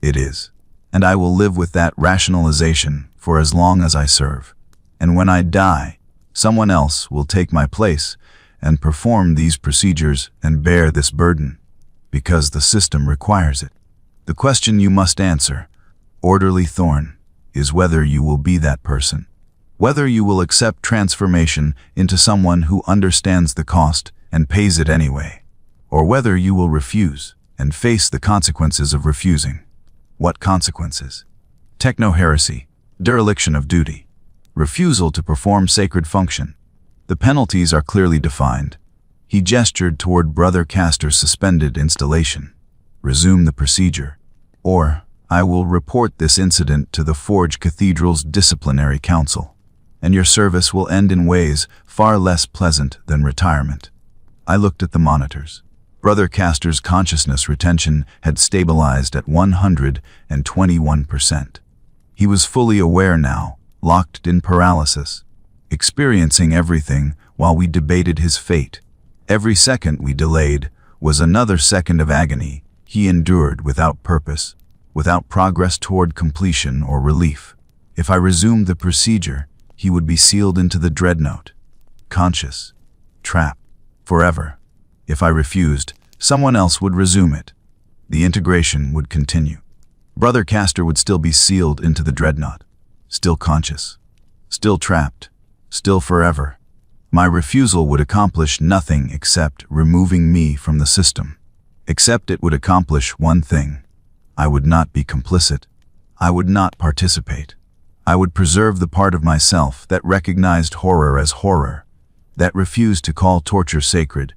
It is. And I will live with that rationalization for as long as I serve. And when I die, someone else will take my place and perform these procedures and bear this burden, because the system requires it. The question you must answer, Orderly Thorn, is whether you will be that person. Whether you will accept transformation into someone who understands the cost and pays it anyway, or whether you will refuse and face the consequences of refusing. What consequences? Techno-heresy, dereliction of duty, refusal to perform sacred function. The penalties are clearly defined. He gestured toward Brother Castor's suspended installation. Resume the procedure, or I will report this incident to the Forge Cathedral's disciplinary council, and your service will end in ways far less pleasant than retirement. I looked at the monitors. Brother Castor's consciousness retention had stabilized at 121%. He was fully aware now, locked in paralysis, experiencing everything while we debated his fate. Every second we delayed was another second of agony he endured without purpose, without progress toward completion or relief. If I resumed the procedure, he would be sealed into the Dreadnought, conscious, trapped, forever. If I refused, someone else would resume it. The integration would continue. Brother Castor would still be sealed into the Dreadnought, still conscious, still trapped, still forever. My refusal would accomplish nothing except removing me from the system. Except it would accomplish one thing. I would not be complicit. I would not participate. I would preserve the part of myself that recognized horror as horror, that refused to call torture sacred,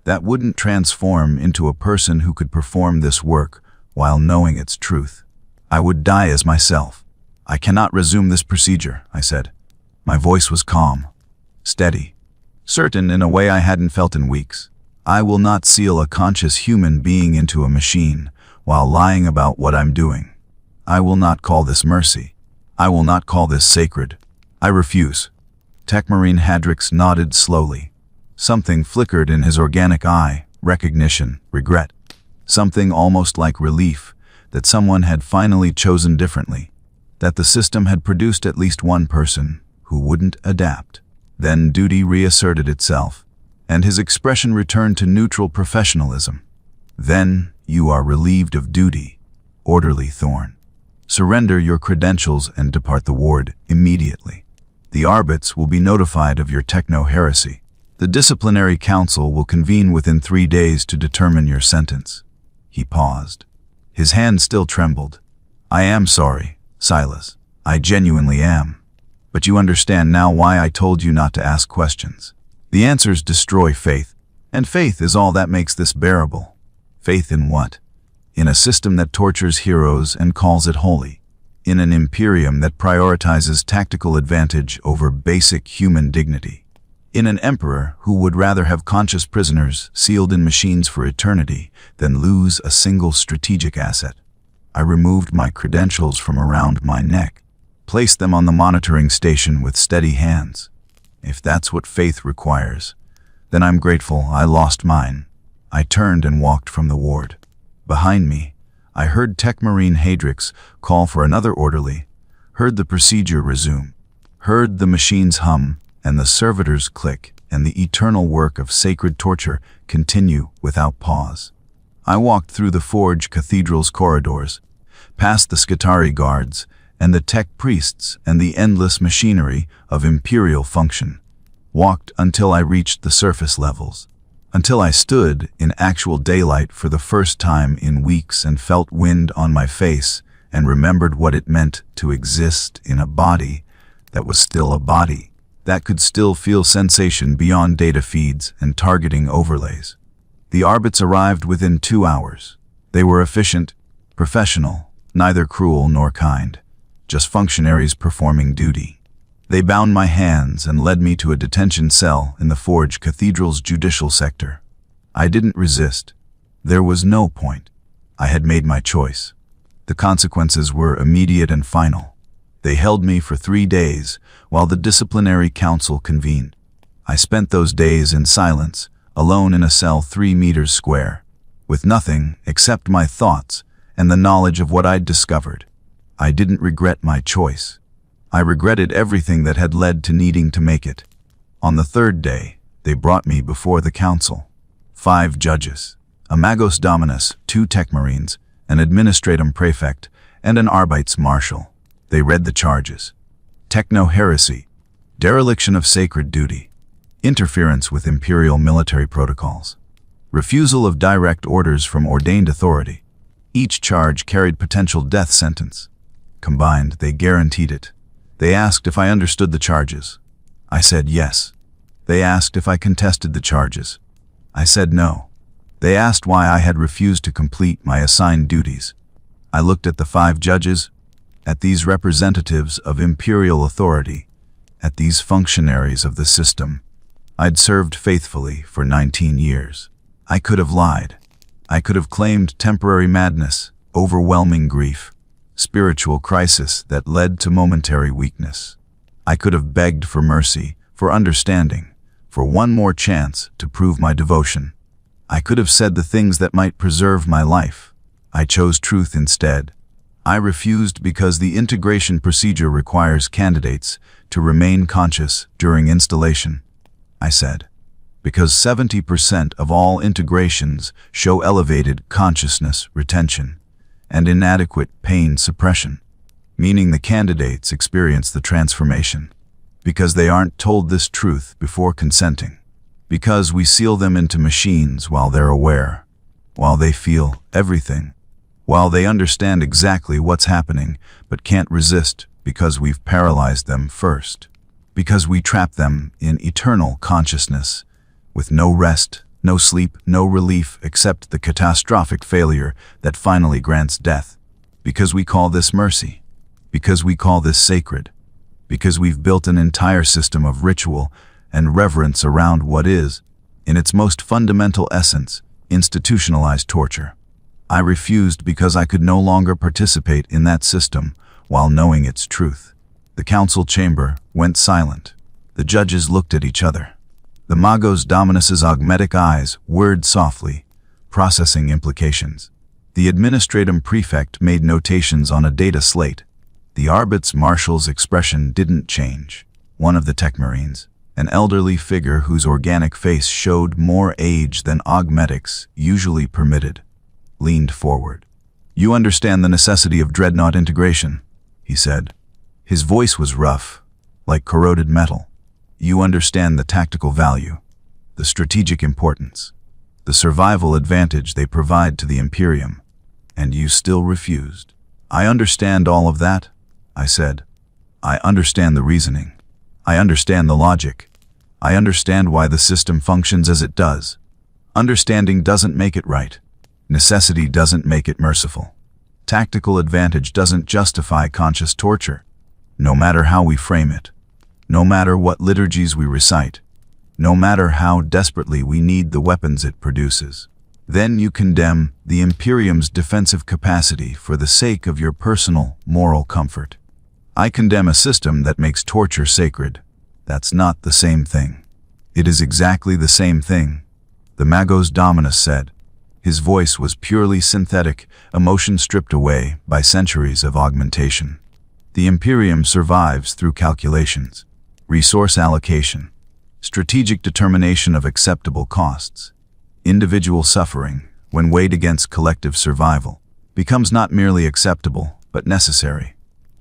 that wouldn't transform into a person who could perform this work while knowing its truth. I would die as myself. I cannot resume this procedure, I said. My voice was calm, steady, certain in a way I hadn't felt in weeks. I will not seal a conscious human being into a machine while lying about what I'm doing. I will not call this mercy. I will not call this sacred. I refuse. Tekmarin Hadrix nodded slowly. Something flickered in his organic eye, recognition, regret. Something almost like relief that someone had finally chosen differently, that the system had produced at least one person who wouldn't adapt. Then duty reasserted itself, and his expression returned to neutral professionalism. Then you are relieved of duty, Orderly Thorn. Surrender your credentials and depart the ward immediately. The Arbits will be notified of your techno-heresy. The disciplinary council will convene within 3 days to determine your sentence. He paused. His hand still trembled. I am sorry, Silas. I genuinely am. But you understand now why I told you not to ask questions. The answers destroy faith, and faith is all that makes this bearable. Faith in what? In a system that tortures heroes and calls it holy. In an Imperium that prioritizes tactical advantage over basic human dignity. In an emperor who would rather have conscious prisoners sealed in machines for eternity than lose a single strategic asset. I removed my credentials from around my neck, placed them on the monitoring station with steady hands. If that's what faith requires, then I'm grateful I lost mine. I turned and walked from the ward. Behind me, I heard Tech Marine Hadrix call for another orderly, heard the procedure resume, heard the machines hum and the servitors click and the eternal work of sacred torture continue without pause. I walked through the Forge Cathedral's corridors, past the Skitarii guards and the tech priests and the endless machinery of Imperial function, walked until I reached the surface levels. Until I stood in actual daylight for the first time in weeks and felt wind on my face and remembered what it meant to exist in a body that was still a body, that could still feel sensation beyond data feeds and targeting overlays. The Arbits arrived within 2 hours. They were efficient, professional, neither cruel nor kind, just functionaries performing duty. They bound my hands and led me to a detention cell in the Forge Cathedral's judicial sector. I didn't resist. There was no point. I had made my choice. The consequences were immediate and final. They held me for 3 days while the disciplinary council convened. I spent those days in silence, alone in a cell 3 meters square, with nothing except my thoughts and the knowledge of what I'd discovered. I didn't regret my choice. I regretted everything that had led to needing to make it. On the 3rd day, they brought me before the council. 5 judges, a Magos Dominus, 2 Tech Marines, an Administratum Prefect, and an Arbites Marshal. They read the charges. Techno-heresy, dereliction of sacred duty, interference with Imperial military protocols, refusal of direct orders from ordained authority. Each charge carried potential death sentence. Combined, they guaranteed it. They asked if I understood the charges. I said yes. They asked if I contested the charges. I said no. They asked why I had refused to complete my assigned duties. I looked at the 5 judges, at these representatives of imperial authority, at these functionaries of the system. I'd served faithfully for 19 years. I could have lied. I could have claimed temporary madness, overwhelming grief, spiritual crisis that led to momentary weakness. I could have begged for mercy, for understanding, for one more chance to prove my devotion. I could have said the things that might preserve my life. I chose truth instead. I refused because the integration procedure requires candidates to remain conscious during installation. I said, because 70% of all integrations show elevated consciousness retention and inadequate pain suppression, meaning the candidates experience the transformation. Because they aren't told this truth before consenting. Because we seal them into machines while they're aware, while they feel everything, while they understand exactly what's happening but can't resist because we've paralyzed them first. Because we trap them in eternal consciousness, with no rest, no sleep, no relief except the catastrophic failure that finally grants death. Because we call this mercy. Because we call this sacred. Because we've built an entire system of ritual and reverence around what is, in its most fundamental essence, institutionalized torture. I refused because I could no longer participate in that system while knowing its truth. The council chamber went silent. The judges looked at each other. The Magos Dominus's augmetic eyes whirred softly, processing implications. The Administratum Prefect made notations on a data slate. The Arbits Marshal's expression didn't change. One of the Tech Marines, an elderly figure whose organic face showed more age than augmetics usually permitted, leaned forward. "You understand the necessity of Dreadnought integration," he said. His voice was rough, like corroded metal. "You understand the tactical value, the strategic importance, the survival advantage they provide to the Imperium, and you still refused." "I understand all of that," I said. I understand the reasoning. I understand the logic. I understand why the system functions as it does. Understanding doesn't make it right. Necessity doesn't make it merciful. Tactical advantage doesn't justify conscious torture, no matter how we frame it, no matter what liturgies we recite, no matter how desperately we need the weapons it produces. Then you condemn the Imperium's defensive capacity for the sake of your personal, moral comfort. I condemn a system that makes torture sacred. That's not the same thing. It is exactly the same thing, the Magos Dominus said. His voice was purely synthetic, emotion stripped away by centuries of augmentation. The Imperium survives through calculations, resource allocation, strategic determination of acceptable costs. Individual suffering, when weighed against collective survival, becomes not merely acceptable, but necessary.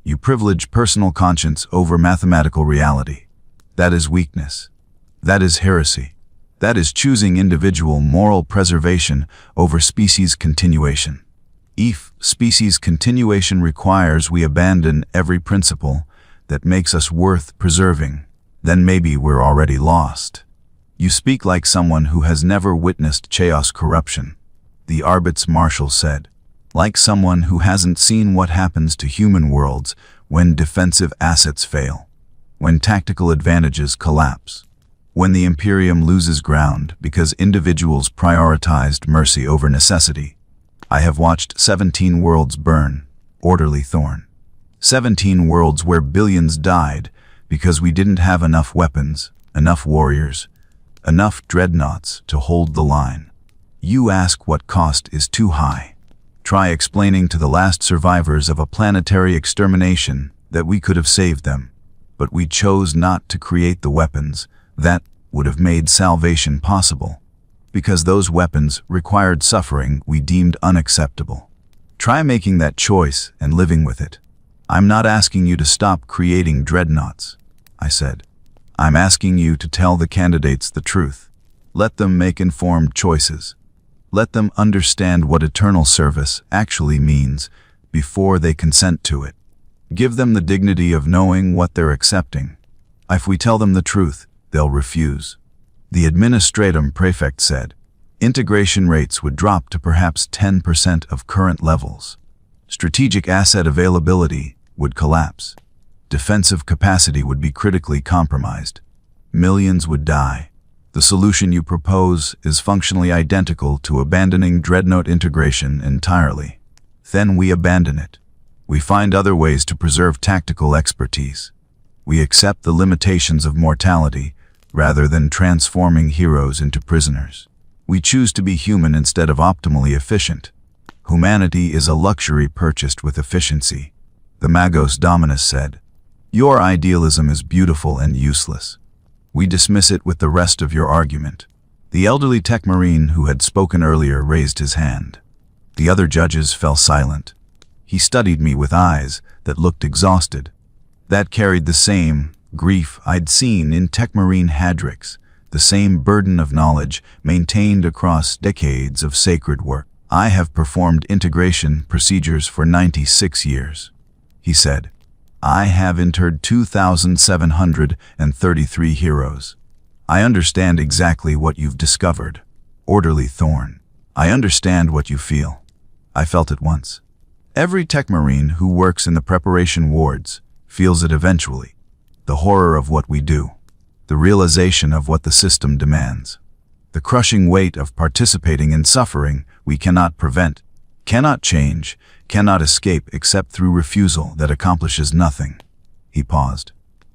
You privilege personal conscience over mathematical reality. That is weakness. That is heresy. That is choosing individual moral preservation over species continuation. If species continuation requires we abandon every principle that makes us worth preserving, then maybe we're already lost. You speak like someone who has never witnessed chaos corruption, the Arbit's Marshal said, like someone who hasn't seen what happens to human worlds when defensive assets fail, when tactical advantages collapse, when the Imperium loses ground because individuals prioritized mercy over necessity. I have watched 17 worlds burn, orderly thorn. 17 worlds where billions died because we didn't have enough weapons, enough warriors, enough dreadnoughts to hold the line. You ask what cost is too high. Try explaining to the last survivors of a planetary extermination that we could have saved them, but we chose not to create the weapons that would have made salvation possible, because those weapons required suffering we deemed unacceptable. Try making that choice and living with it. I'm not asking you to stop creating dreadnoughts, I said. I'm asking you to tell the candidates the truth. Let them make informed choices. Let them understand what eternal service actually means before they consent to it. Give them the dignity of knowing what they're accepting. If we tell them the truth, they'll refuse. The administratum prefect said, integration rates would drop to perhaps 10% of current levels. Strategic asset availability would collapse. Defensive capacity would be critically compromised. Millions would die. The solution you propose is functionally identical to abandoning Dreadnought integration entirely. Then we abandon it. We find other ways to preserve tactical expertise. We accept the limitations of mortality rather than transforming heroes into prisoners. We choose to be human instead of optimally efficient. Humanity is a luxury purchased with efficiency, the Magos Dominus said. Your idealism is beautiful and useless. We dismiss it with the rest of your argument. The elderly tech marine who had spoken earlier raised his hand. The other judges fell silent. He studied me with eyes that looked exhausted, that carried the same grief I'd seen in tech marine Hadrix, the same burden of knowledge maintained across decades of sacred work. I have performed integration procedures for 96 years, he said. I have interred 2,733 heroes. I understand exactly what you've discovered, Orderly Thorn. I understand what you feel. I felt it once. Every tech marine who works in the preparation wards feels it eventually. The horror of what we do. The realization of what the system demands. The crushing weight of participating in suffering we cannot prevent, cannot change, cannot escape except through refusal that accomplishes nothing. He paused.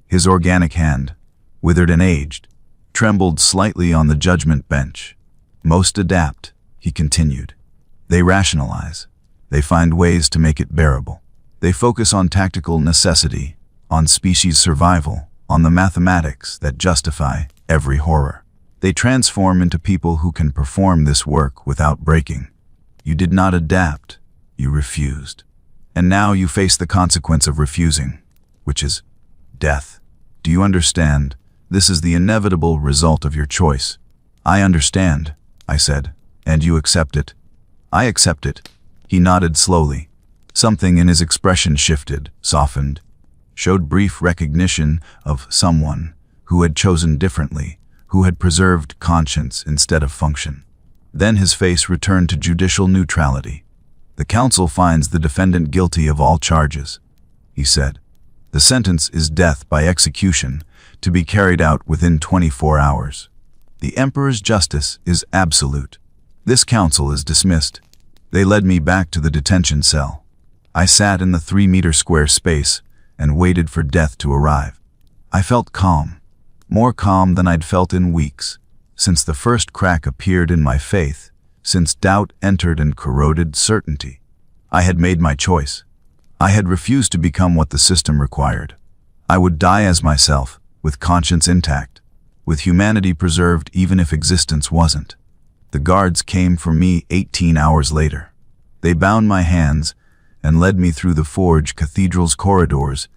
His organic hand, withered and aged, trembled slightly on the judgment bench. Most adapt, he continued. They rationalize. They find ways to make it bearable. They focus on tactical necessity, on species survival, on the mathematics that justify every horror. They transform into people who can perform this work without breaking. You did not adapt. You refused. And now you face the consequence of refusing, which is death. Do you understand? This is the inevitable result of your choice. I understand, I said. And you accept it? I accept it. He nodded slowly. Something in his expression shifted, softened. showed brief recognition of someone who had chosen differently, who had preserved conscience instead of function. Then his face returned to judicial neutrality. "The council finds the defendant guilty of all charges," he said. "The sentence is death by execution, to be carried out within 24 hours. The Emperor's justice is absolute. This council is dismissed." They led me back to the detention cell. I sat in the 3-meter square space and waited for death to arrive. I felt calm, more calm than I'd felt in weeks, since the first crack appeared in my faith, since doubt entered and corroded certainty. I had made my choice. I had refused to become what the system required. I would die as myself, with conscience intact, with humanity preserved even if existence wasn't. The guards came for me 18 hours later. They bound my hands and led me through the Forge Cathedral's corridors,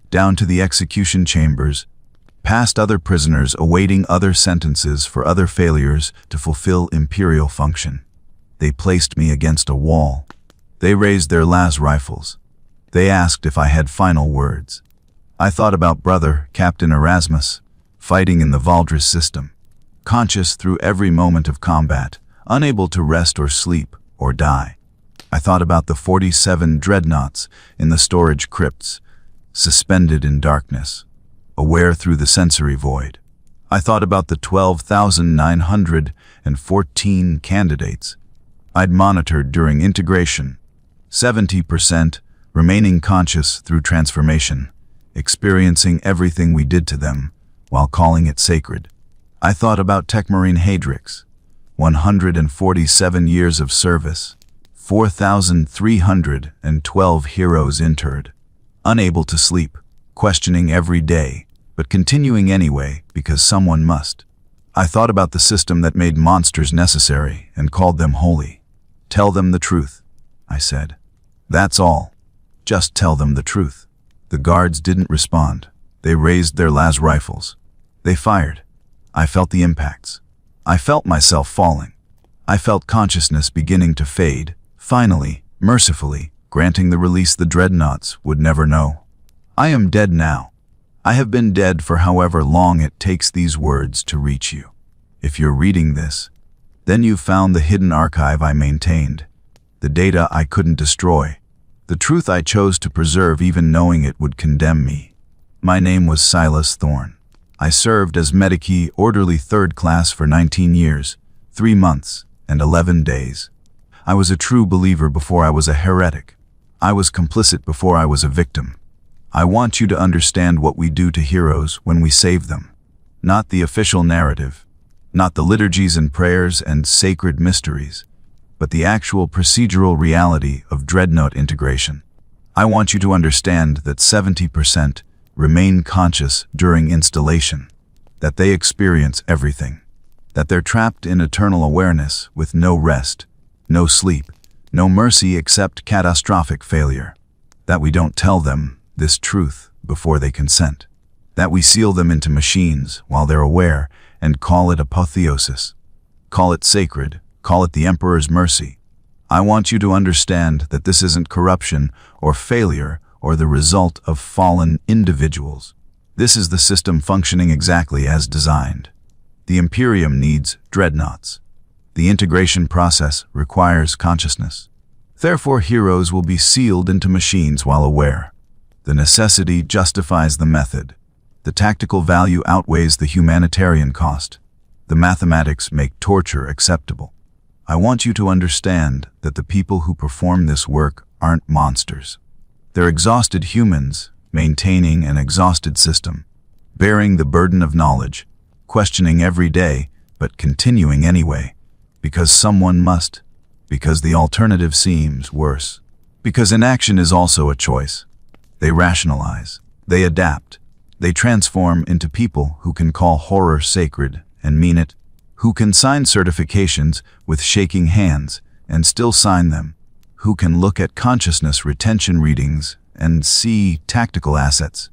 down to the execution chambers, past other prisoners awaiting other sentences for other failures to fulfill imperial function. They placed me against a wall. They raised their las rifles. They asked if I had final words. I thought about brother, Captain Erasmus, fighting in the Valdris system, conscious through every moment of combat, unable to rest or sleep or die. I thought about the 47 Dreadnoughts in the storage crypts, suspended in darkness, aware through the sensory void. I thought about the 12,914 candidates I'd monitored during integration, 70% remaining conscious through transformation, experiencing everything we did to them while calling it sacred. I thought about Techmarine Hadrix, 147 years of service, 4,312 heroes interred, unable to sleep, questioning every day, but continuing anyway because someone must. I thought about the system that made monsters necessary and called them holy. "Tell them the truth," I said. "That's all. Just tell them the truth." The guards didn't respond. They raised their las rifles. They fired. I felt the impacts. I felt myself falling. I felt consciousness beginning to fade, finally, mercifully, granting the release the Dreadnoughts would never know. I am dead now. I have been dead for however long it takes these words to reach you. If you're reading this, then you've found the hidden archive I maintained, the data I couldn't destroy, the truth I chose to preserve even knowing it would condemn me. My name was Silas Thorne. I served as Medici Orderly 3rd Class for 19 years, 3 months, and 11 days. I was a true believer before I was a heretic. I was complicit before I was a victim. I want you to understand what we do to heroes when we save them. Not the official narrative, not the liturgies and prayers and sacred mysteries, but the actual procedural reality of Dreadnought integration. I want you to understand that 70% remain conscious during installation, that they experience everything, that they're trapped in eternal awareness with no rest, no sleep, no mercy except catastrophic failure, that we don't tell them this truth before they consent, that we seal them into machines while they're aware and call it apotheosis. Call it sacred, call it the Emperor's mercy. I want you to understand that this isn't corruption or failure or the result of fallen individuals. This is the system functioning exactly as designed. The Imperium needs Dreadnoughts. The integration process requires consciousness. Therefore, heroes will be sealed into machines while aware. The necessity justifies the method. The tactical value outweighs the humanitarian cost. The mathematics make torture acceptable. I want you to understand that the people who perform this work aren't monsters. They're exhausted humans, maintaining an exhausted system, bearing the burden of knowledge, questioning every day, but continuing anyway, because someone must, because the alternative seems worse, because inaction is also a choice. They rationalize, they adapt, they transform into people who can call horror sacred and mean it, who can sign certifications with shaking hands and still sign them, who can look at consciousness retention readings and see tactical assets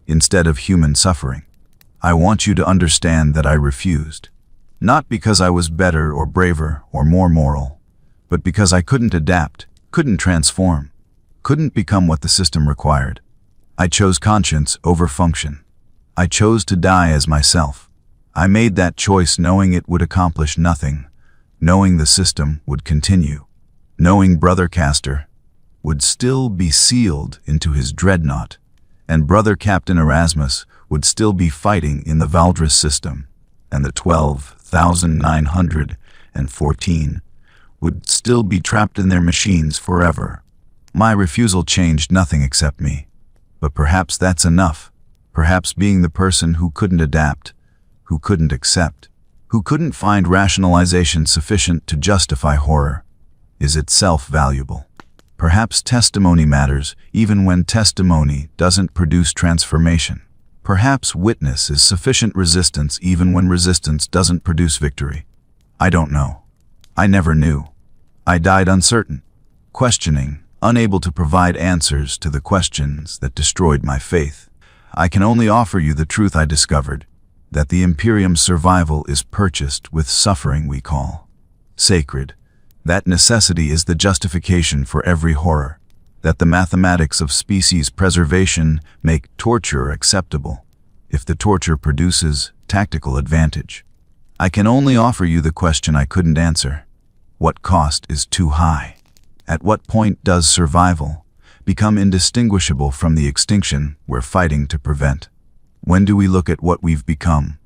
instead of human suffering. I want you to understand that I refused, not because I was better or braver or more moral, but because I couldn't adapt, couldn't transform, couldn't become what the system required. I chose conscience over function. I chose to die as myself. I made that choice knowing it would accomplish nothing, knowing the system would continue, knowing Brother Castor would still be sealed into his Dreadnought, and Brother Captain Erasmus would still be fighting in the Valdris system, and the 12,914 would still be trapped in their machines forever. My refusal changed nothing except me. But perhaps that's enough. Perhaps being the person who couldn't adapt, who couldn't accept, who couldn't find rationalization sufficient to justify horror, is itself valuable. Perhaps testimony matters even when testimony doesn't produce transformation. Perhaps witness is sufficient resistance even when resistance doesn't produce victory. I don't know. I never knew. I died uncertain, questioning, unable to provide answers to the questions that destroyed my faith. I can only offer you the truth I discovered, that the Imperium's survival is purchased with suffering we call sacred. That necessity is the justification for every horror, that the mathematics of species preservation make torture acceptable, if the torture produces tactical advantage. I can only offer you the question I couldn't answer. What cost is too high? At what point does survival become indistinguishable from the extinction we're fighting to prevent? When do we look at what we've become,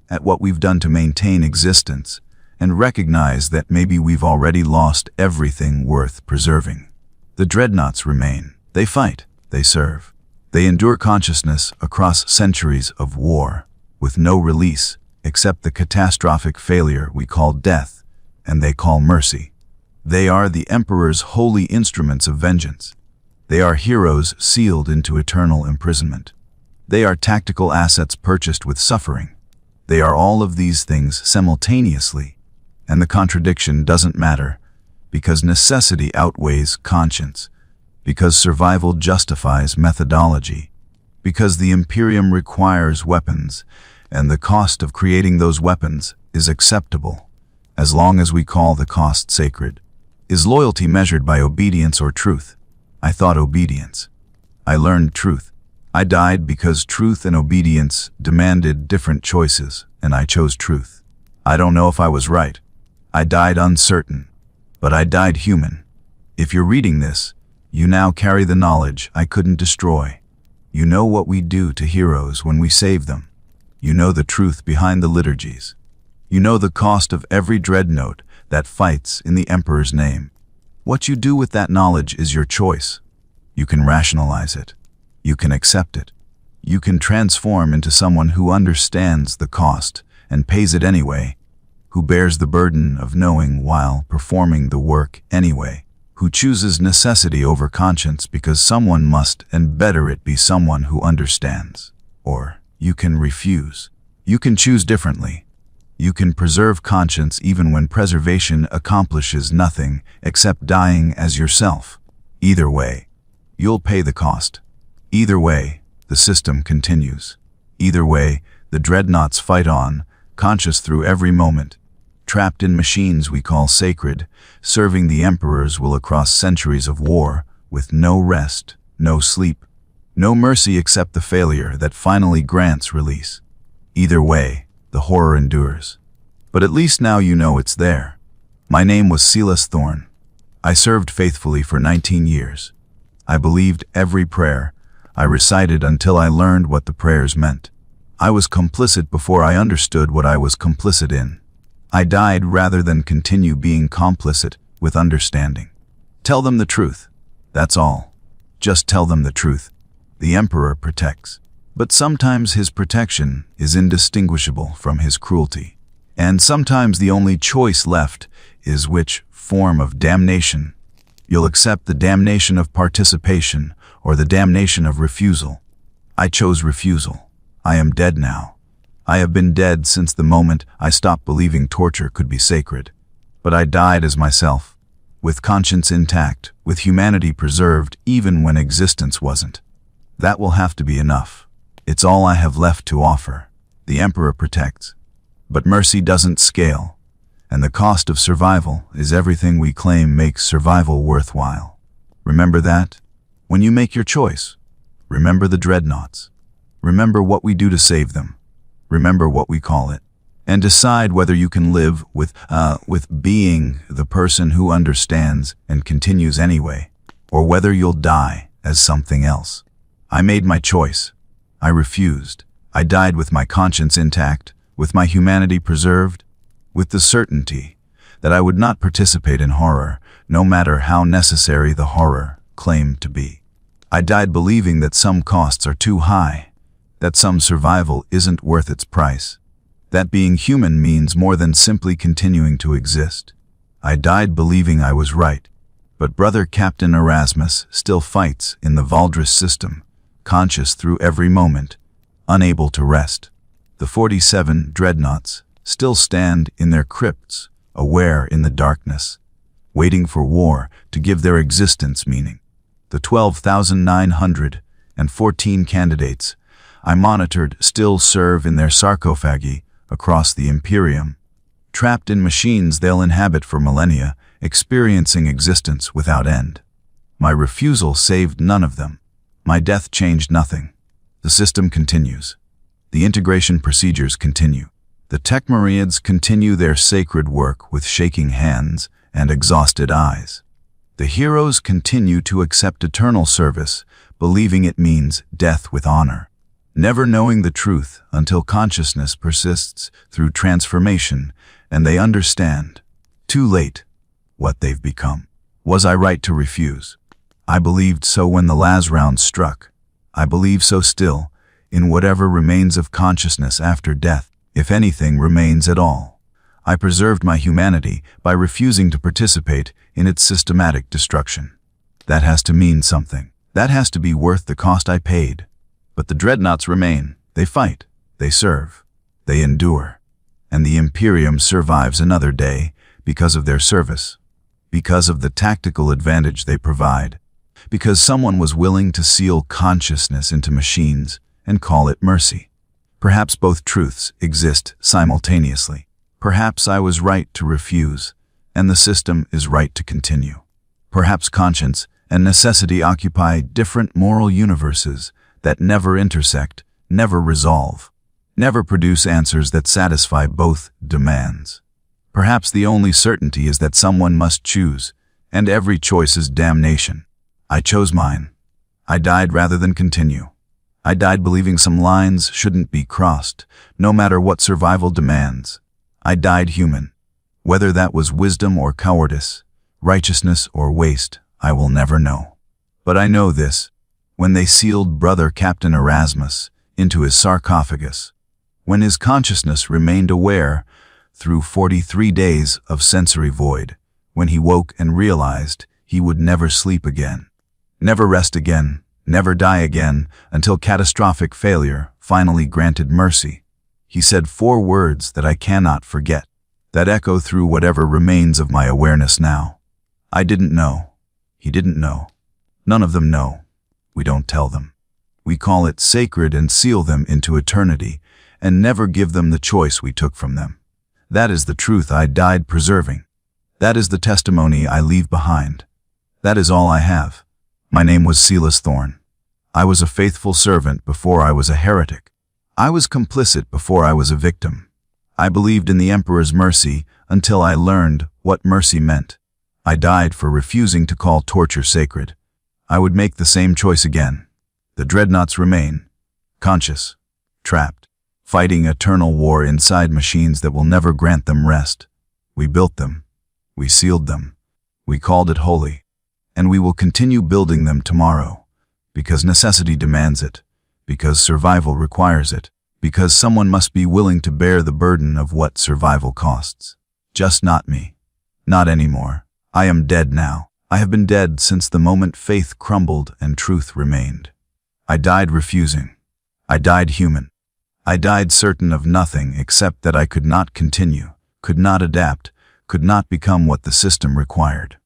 at what we've done to maintain existence, and recognize that maybe we've already lost everything worth preserving? The Dreadnoughts remain. They fight. They serve. They endure consciousness across centuries of war, with no release except the catastrophic failure we call death, and they call mercy. They are the Emperor's holy instruments of vengeance. They are heroes sealed into eternal imprisonment. They are tactical assets purchased with suffering. They are all of these things simultaneously, and the contradiction doesn't matter, because necessity outweighs conscience, because survival justifies methodology, because the Imperium requires weapons, and the cost of creating those weapons is acceptable, as long as we call the cost sacred. Is loyalty measured by obedience or truth? I thought obedience. I learned truth. I died because truth and obedience demanded different choices, and I chose truth. I don't know if I was right. I died uncertain, but I died human. If you're reading this, you now carry the knowledge I couldn't destroy. You know what we do to heroes when we save them. You know the truth behind the liturgies. You know the cost of every dreadnought that fights in the Emperor's name. What you do with that knowledge is your choice. You can rationalize it. You can accept it. You can transform into someone who understands the cost and pays it anyway, who bears the burden of knowing while performing the work anyway, who chooses necessity over conscience because someone must and better it be someone who understands. Or you can refuse. You can choose differently. You can preserve conscience even when preservation accomplishes nothing except dying as yourself. Either way, you'll pay the cost. Either way, the system continues. Either way, the Dreadnoughts fight on, conscious through every moment. Trapped in machines we call sacred, serving the Emperors will across centuries of war, with no rest, no sleep, no mercy except the failure that finally grants release. Either way, the horror endures. But at least now you know it's there. My name was Silas Thorne. I served faithfully for 19 years. I believed every prayer. I recited until I learned what the prayers meant. I was complicit before I understood what I was complicit in. I died rather than continue being complicit with understanding. Tell them the truth. That's all. Just tell them the truth. The Emperor protects. But sometimes his protection is indistinguishable from his cruelty. And sometimes the only choice left is which form of damnation. You'll accept the damnation of participation or the damnation of refusal. I chose refusal. I am dead now. I have been dead since the moment I stopped believing torture could be sacred. But I died as myself, with conscience intact, with humanity preserved even when existence wasn't. That will have to be enough. It's all I have left to offer. The Emperor protects. But mercy doesn't scale, and the cost of survival is everything we claim makes survival worthwhile. Remember that when you make your choice. Remember the Dreadnoughts. Remember what we do to save them. Remember what we call it. And decide whether you can live with being the person who understands and continues anyway, or whether you'll die as something else. I made my choice. I refused. I died with my conscience intact, with my humanity preserved, with the certainty that I would not participate in horror, no matter how necessary the horror claimed to be. I died believing that some costs are too high, that some survival isn't worth its price, that being human means more than simply continuing to exist. I died believing I was right, but Brother Captain Erasmus still fights in the Valdris system, conscious through every moment, unable to rest. The 47 Dreadnoughts still stand in their crypts, aware in the darkness, waiting for war to give their existence meaning. The 12,914 candidates I monitored still serve in their sarcophagi across the Imperium. Trapped in machines they'll inhabit for millennia, experiencing existence without end. My refusal saved none of them. My death changed nothing. The system continues. The integration procedures continue. The Techmariads continue their sacred work with shaking hands and exhausted eyes. The heroes continue to accept eternal service, believing it means death with honor, never knowing the truth until consciousness persists through transformation and they understand, too late, what they've become. Was I right to refuse? I believed so when the last round struck. I believe so still, in whatever remains of consciousness after death, if anything remains at all. I preserved my humanity by refusing to participate in its systematic destruction. That has to mean something. That has to be worth the cost I paid. But the Dreadnoughts remain. They fight. They serve. They endure. And the Imperium survives another day because of their service, because of the tactical advantage they provide, because someone was willing to seal consciousness into machines and call it mercy. Perhaps both truths exist simultaneously. Perhaps I was right to refuse, and the system is right to continue. Perhaps conscience and necessity occupy different moral universes that never intersect, never resolve, never produce answers that satisfy both demands. Perhaps the only certainty is that someone must choose, and every choice is damnation. I chose mine. I died rather than continue. I died believing some lines shouldn't be crossed, no matter what survival demands. I died human. Whether that was wisdom or cowardice, righteousness or waste, I will never know. But I know this: when they sealed Brother Captain Erasmus into his sarcophagus, when his consciousness remained aware through 43 days of sensory void, when he woke and realized he would never sleep again, never rest again, never die again, until catastrophic failure finally granted mercy, he said 4 words that I cannot forget, that echo through whatever remains of my awareness now. I didn't know. He didn't know. None of them know. We don't tell them. We call it sacred and seal them into eternity, and never give them the choice we took from them. That is the truth I died preserving. That is the testimony I leave behind. That is all I have. My name was Silas Thorn. I was a faithful servant before I was a heretic. I was complicit before I was a victim. I believed in the Emperor's mercy until I learned what mercy meant. I died for refusing to call torture sacred. I would make the same choice again. The Dreadnoughts remain, conscious, trapped, fighting eternal war inside machines that will never grant them rest. We built them. We sealed them. We called it holy. And we will continue building them tomorrow, because necessity demands it, because survival requires it, because someone must be willing to bear the burden of what survival costs. Just not me. Not anymore. I am dead now. I have been dead since the moment faith crumbled and truth remained. I died refusing. I died human. I died certain of nothing except that I could not continue, could not adapt, could not become what the system required.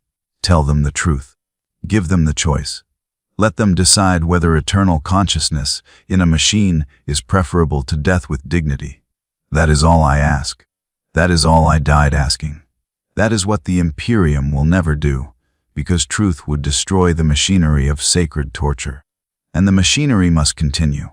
Tell them the truth. Give them the choice. Let them decide whether eternal consciousness in a machine is preferable to death with dignity. That is all I ask. That is all I died asking. That is what the Imperium will never do, because truth would destroy the machinery of sacred torture. And the machinery must continue,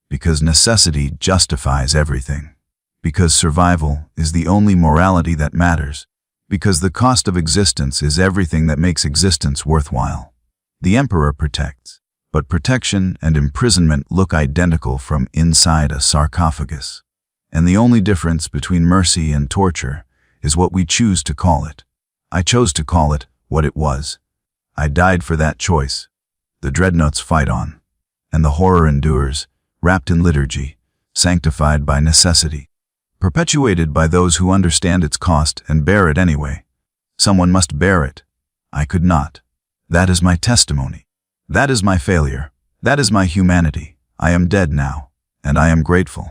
because necessity justifies everything, because survival is the only morality that matters, because the cost of existence is everything that makes existence worthwhile. The Emperor protects, but protection and imprisonment look identical from inside a sarcophagus. And the only difference between mercy and torture is what we choose to call it. I chose to call it what it was. I died for that choice. The Dreadnoughts fight on, and the horror endures, wrapped in liturgy, sanctified by necessity, perpetuated by those who understand its cost and bear it anyway. Someone must bear it. I could not. That is my testimony. That is my failure. That is my humanity. I am dead now, and I am grateful.